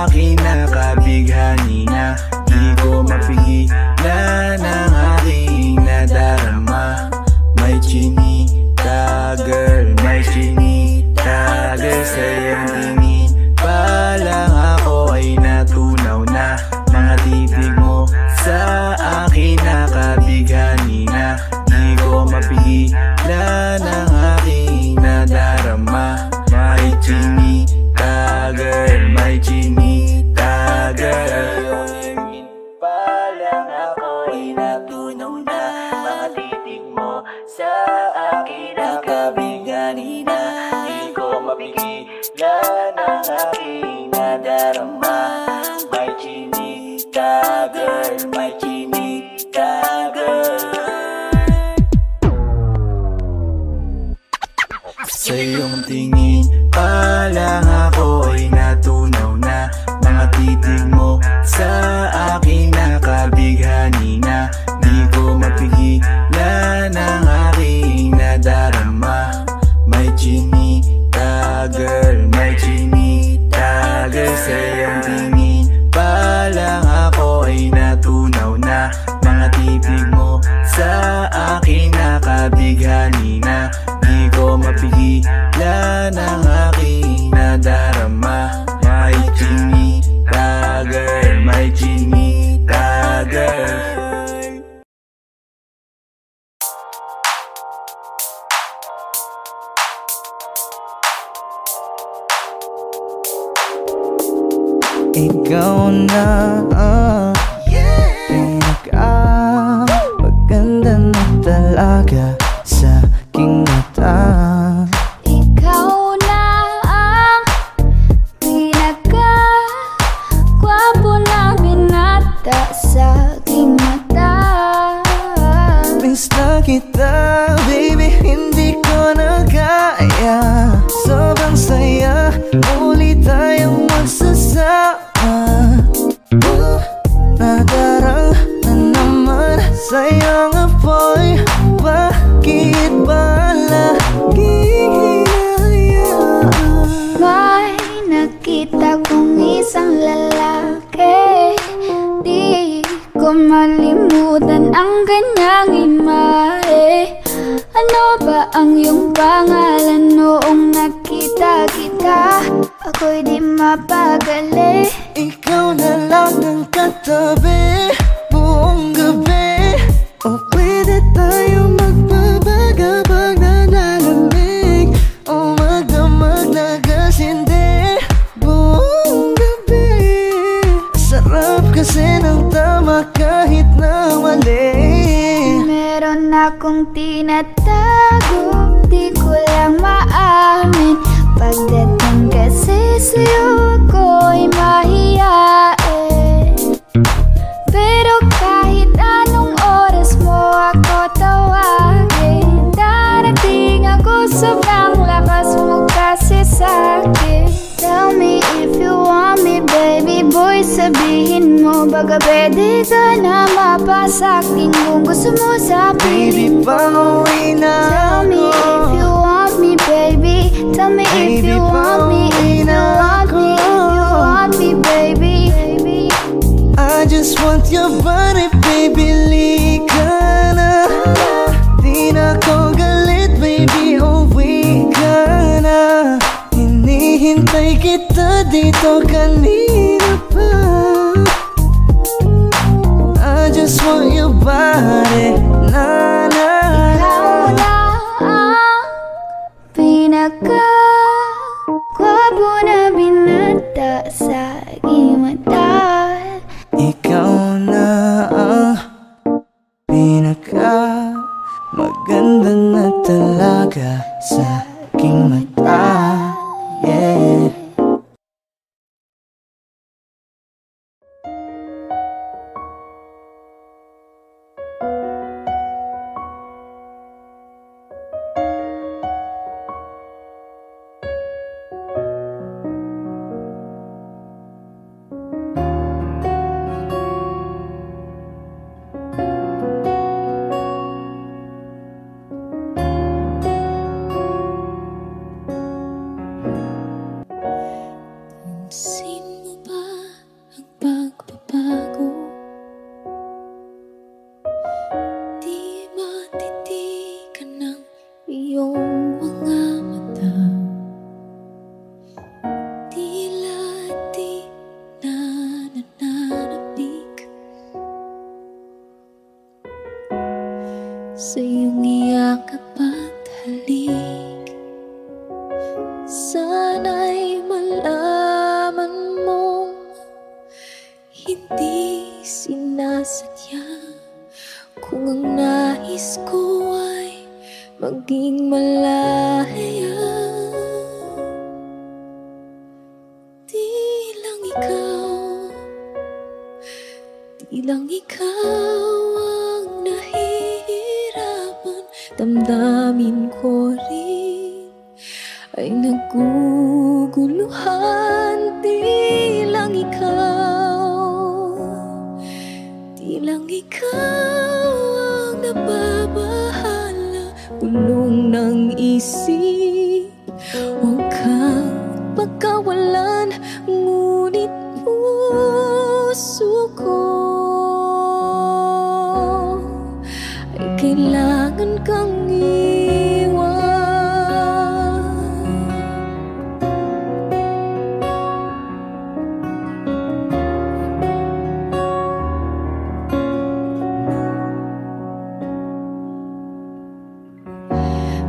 akin nakabighani na. Di ko mapigilan ng aking nadarama. May chinita girl, may chinita girl. Sa iyong tingin pa lang ako ay natunaw na. Mga titig mo sa akin nakabighani na. Di ko mapigilan ang aking nadarama. May chinita girl, may chinita girl. Pa lang ako ay natunaw na. Mga titig mo sa akin nakabighani na. Di ko mapigilan ang aking nadarama. May chinita girl, may chinita girl. Sa iyong tingin pa lang ako ay natunaw na. Mga titig mo sa akin nakabighani na. Di ko mapigilan ang aking nadarama. May chinita girl, may chinita girl. Sa iyong tingin pa lang ako ay natunaw na. Mga titig mo sa akin nakabighani na. Di ko mapigilan ang aking nadarama. May chinita girl, may chinita girl. Ikaw na pinaka-maganda na talaga sa aking mata. Ikaw na ang pinaka-gwapo na binata sa aking mata. Miss na kita, baby, hindi ko na kaya. Sobrang saya, muli tayong magsasama. Nadarang na naman sa'yong apoy. Bakit ba laging hinayaan? May nakita kong isang lalaki, di ko malimutan ang kanyang imahe. Ano ba ang iyong pangalan noong nakita kita? Ako'y di mapagali. Ikaw na lang ang katabi buong gabi. O pwede tayo magbabaga pag nalalamig. O magdamag na gasindi buong gabi. Sarap kasi ng tama kahit na mali. Meron akong tinatago, di ko lang maamin. Pagdating kasi sa'yo ako'y mahiyain. Pero kahit anong oras mo ako tawagin, darating ako, sobrang lakas mo kasi sa'kin. Tell me if you want me, baby boy, sabihin mo baga pwede ka na mapasa'kin kung gusto mo sa piling Baby, pauwi na Tell me if you want me, baby. Tell me if you want me, if you want me, if you want me, baby. I just want your body, baby, lika na. Di na ko galit, baby, uwi ka na. Hinihintay kita dito kanina pa. I just want your body, na na. Ikaw na ang pinaka-gwapo na binata sa aking mata. Ikaw na ang pinaka-maganda na talaga sa aking mata. Yeah. sa iyong iyakap at halik. Sana'y malaman mong hindi sinasadya, kung ang nais ko ay maging malaya. Di lang ikaw ang nahihirapan, damdamin ko rin ay naguguluhan. Di lang ikaw ang nababahala, bulong ng isip. Huwag kang pagkawalan, ngunit puso ko ay kailangan kang iwan.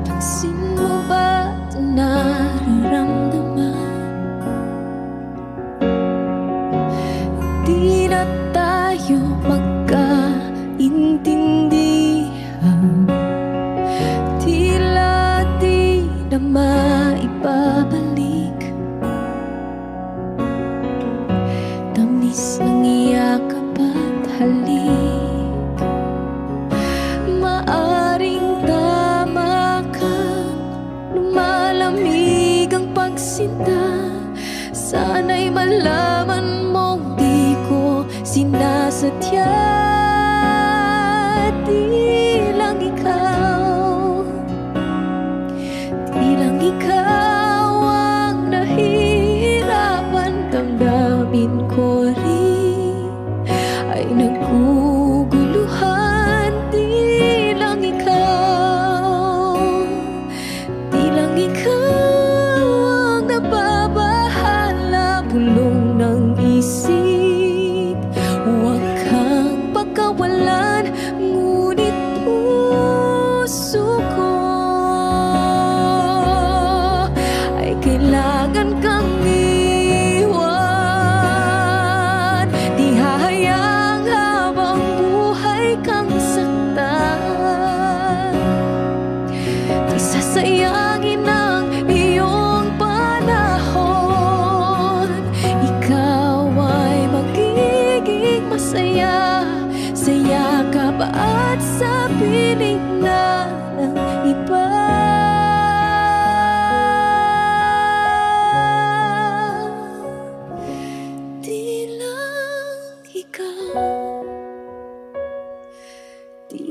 Pansin mo ba ito nararamdaman? Di na tayo magkaintindihan, tila di na maibabalik. Tamis ng iyakap at halik, maaring tama ka, lumalamig ang pagsinta. Sana'y malaman mong di ko sinasadya. Di lang ikaw ang nahihirapan, damdamin ko rin ay naguguluhan. Di lang ikaw ang nababahala, bulong ng isip. Huwag kang pagkawalan, ngunit puso ko ay kailangan kang iwan. Di hahayang habang buhay kang saktan, di sasayangin ang iyong panahon. Ikaw ay magiging masaya sa yakap at sa piling na ng iba. Di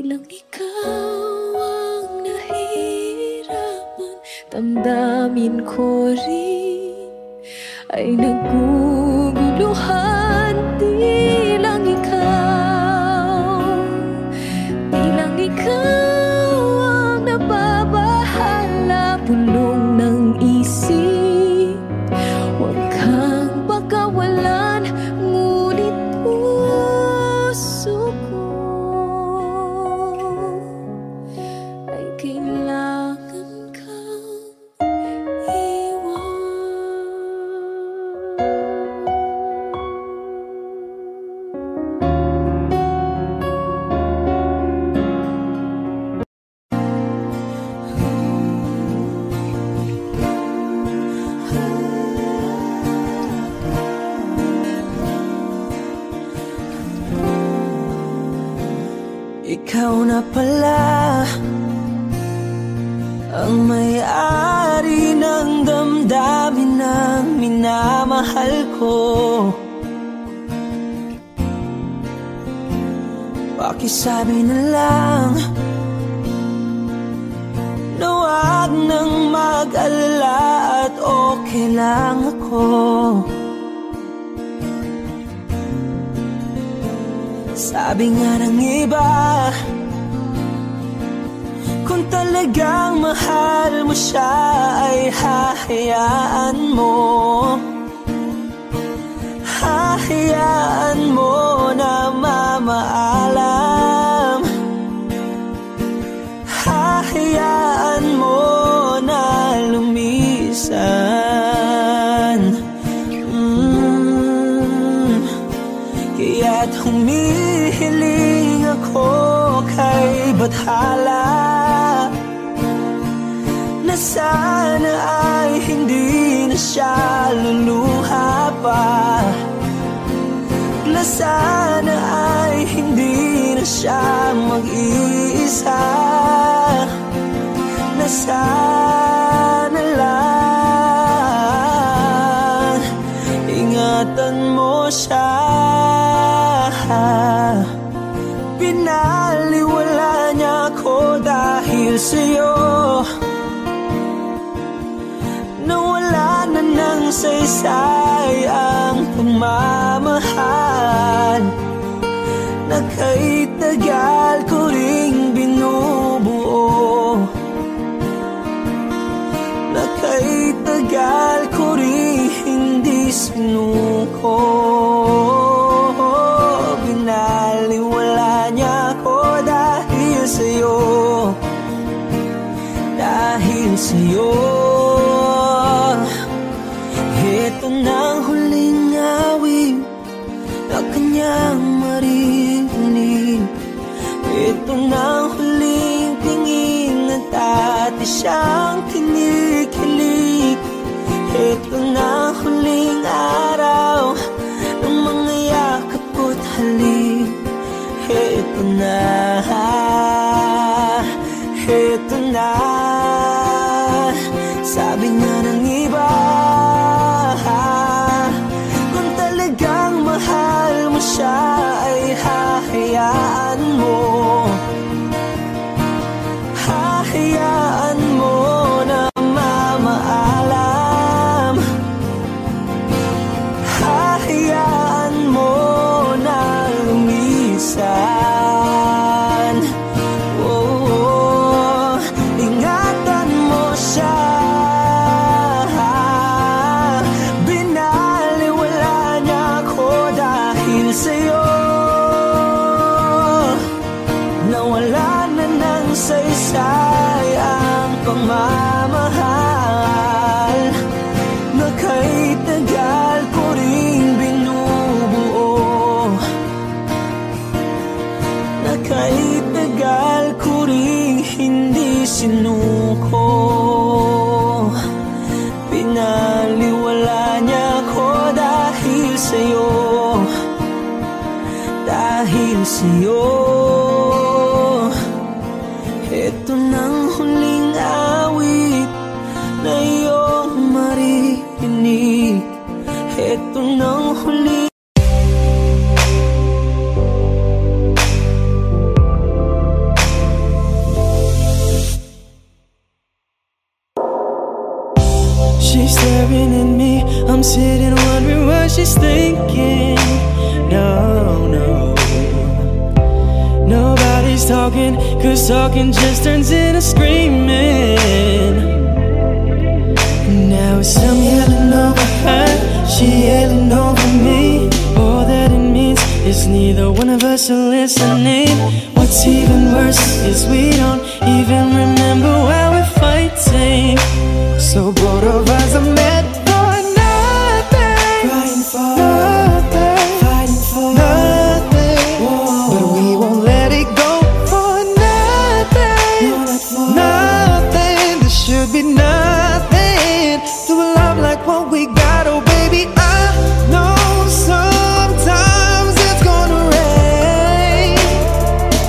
lang ikaw ang nahihirapan, damdamin ko rin ay naguguluhan. Di lang ikaw ang nababahala, bulong ng isip. Huwag kang pagkawalan, ngunit puso ko ay kailangan kang iwan. Ikaw na pala ang may-ari ng damdamin ng minamahal ko. Pakisabi na lang na huwag nang mag-alala at okay lang ako. Sabi nga ng iba, kung talagang mahal mo siya ay hahayaan mo. Hahayaan mo na mamaalam. bathala na sana ay hindi na siya luluha pa, na sana ay hindi na siya mag-iisa, na sana lang ingatan mo siya. Pinaliwala niya ako dahil sa'yo, nawala na ng saysay ang pagmamahal na kay tagal ko ring binubuo, na kay tagal ko ring hindi sinuko. Binaliwala niya ako dahil sa'yo, dahil sa'yo. Ito na ang huling awit na kanyang maririnig. Ito na ang huling tingin at dati siyang kinikilig. Ito na ang huling araw ng mga yakap ko't halik. Ito na, ito na, sabi nga ng iba, kung talagang mahal mo siya ay hahayaan mo, hahayaan mo na mamaalam, hahayaan mo na lumisan. Oh, ingatan mo siya. Binaliwala niya ako dahil sa'yo, nawala na ng saysay ang pagmamahal na kay tagal ko ring binubuo, na kay tagal ko ring hindi sinuko. Pinaliwala niya ako dahil sa'yo, dahil sa'yo. Ito nang huling awit na iyong maririnig. Ito nang huling. She's staring at me, I'm sitting wondering what she's thinking. No, no, nobody's talking, cause talking just turns into screaming. Now it's I'm yelling over her, she yelling over me. All that it means is neither one of us are listening. What's even worse is we don't even remember why we're fighting. So both of us are meant for nothing, fighting for nothing, fighting for nothing. Whoa. But we won't let it go for nothing, for nothing. There should be nothing to a love like what we got. Oh baby, I know sometimes it's gonna rain.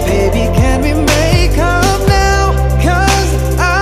Baby, can we make up now? 'Cause I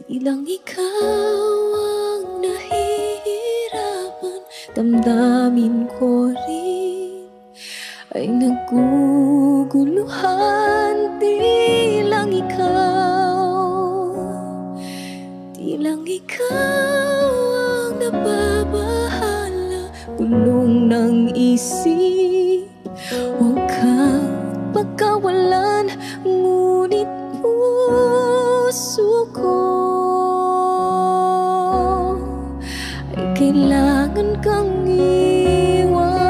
Ilang ikaw ang nahihirapan, damdamin ko rin ay naguguluhan. Tilang ikaw ang nababahala, gulong ng isip, huwag kang pagkawalan, ngunit puso ko ay kailangan kang iwan.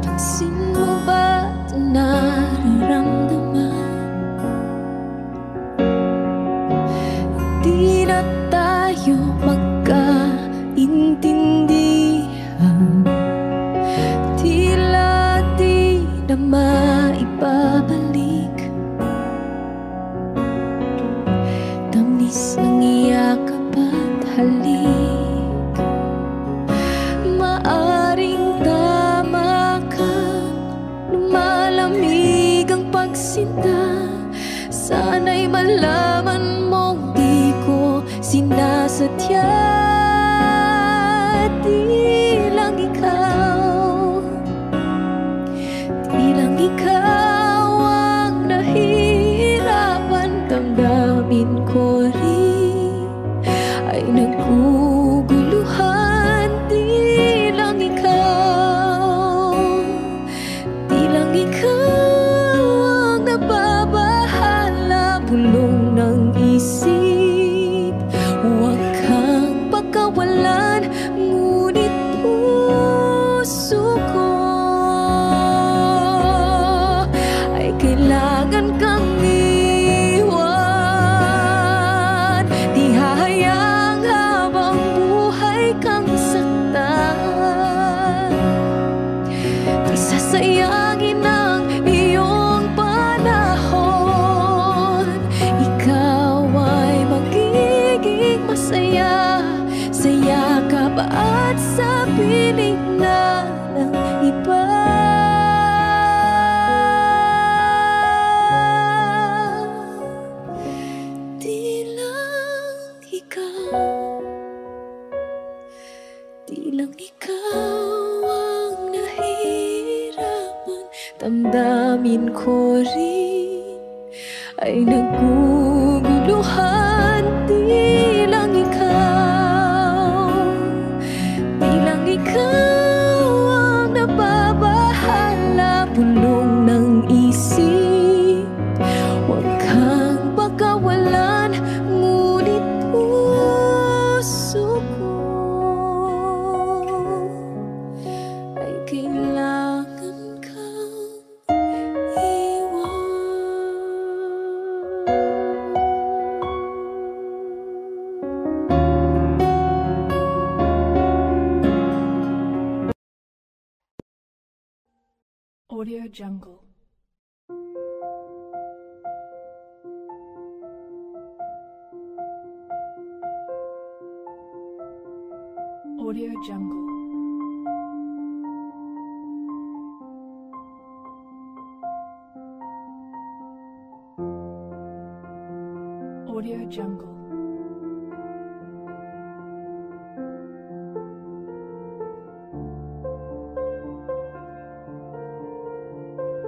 Pansin mo ba ito nararamdaman? Hindi na tayo magkaintindihan, tila di na maibabalik. Tamis ng iyakap at halik, maaring tama ka, lumalamig ang pagsinta. Sana'y malaman mong di ko sinasadya. Tilang ikaw ang nahihirapan, damdamin ko rin ay naguguluhan. Tilang ikaw ang nababahala, bulong ng isip, huwag kang pagkawalan, ngunit puso ko ay kailangan kang iwan. Di hahayang habang buhay kang saktan, di sasayangin ang iyong panahon. Ikaw ay magiging masaya sa yakap at sa piling na ng iba. Tilang ikaw ang nahihirapan, damdamin ko rin ay naguguluhan. Tilang ikaw ang nababahala, bulong ng isip, huwag kang pagkawalan, ngunit puso ko ay kailangan kang iwan. Audio Jungle. Audio Jungle. Audio Jungle.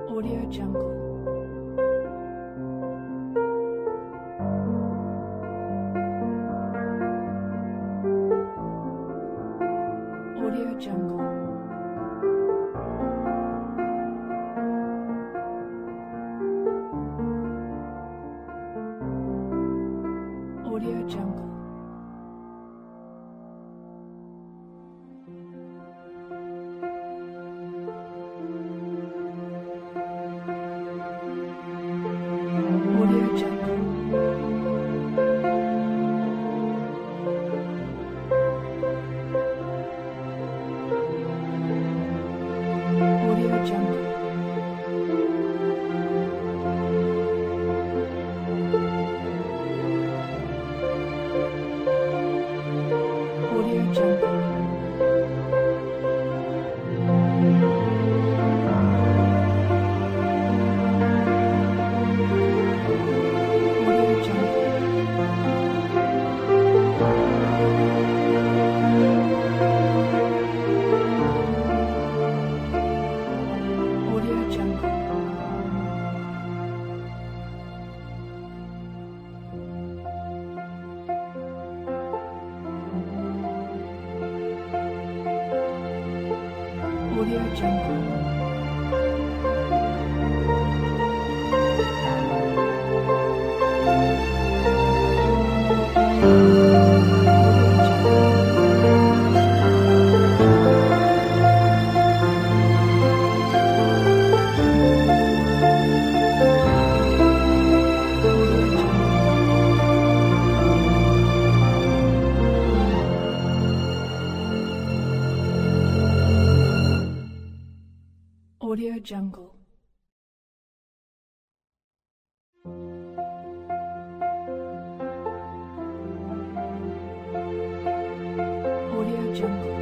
Audio Jungle. Audio Jungle. Audio Jungle. Audio Jungle. Audio Jungle. Audio Jungle. Audio Jungle.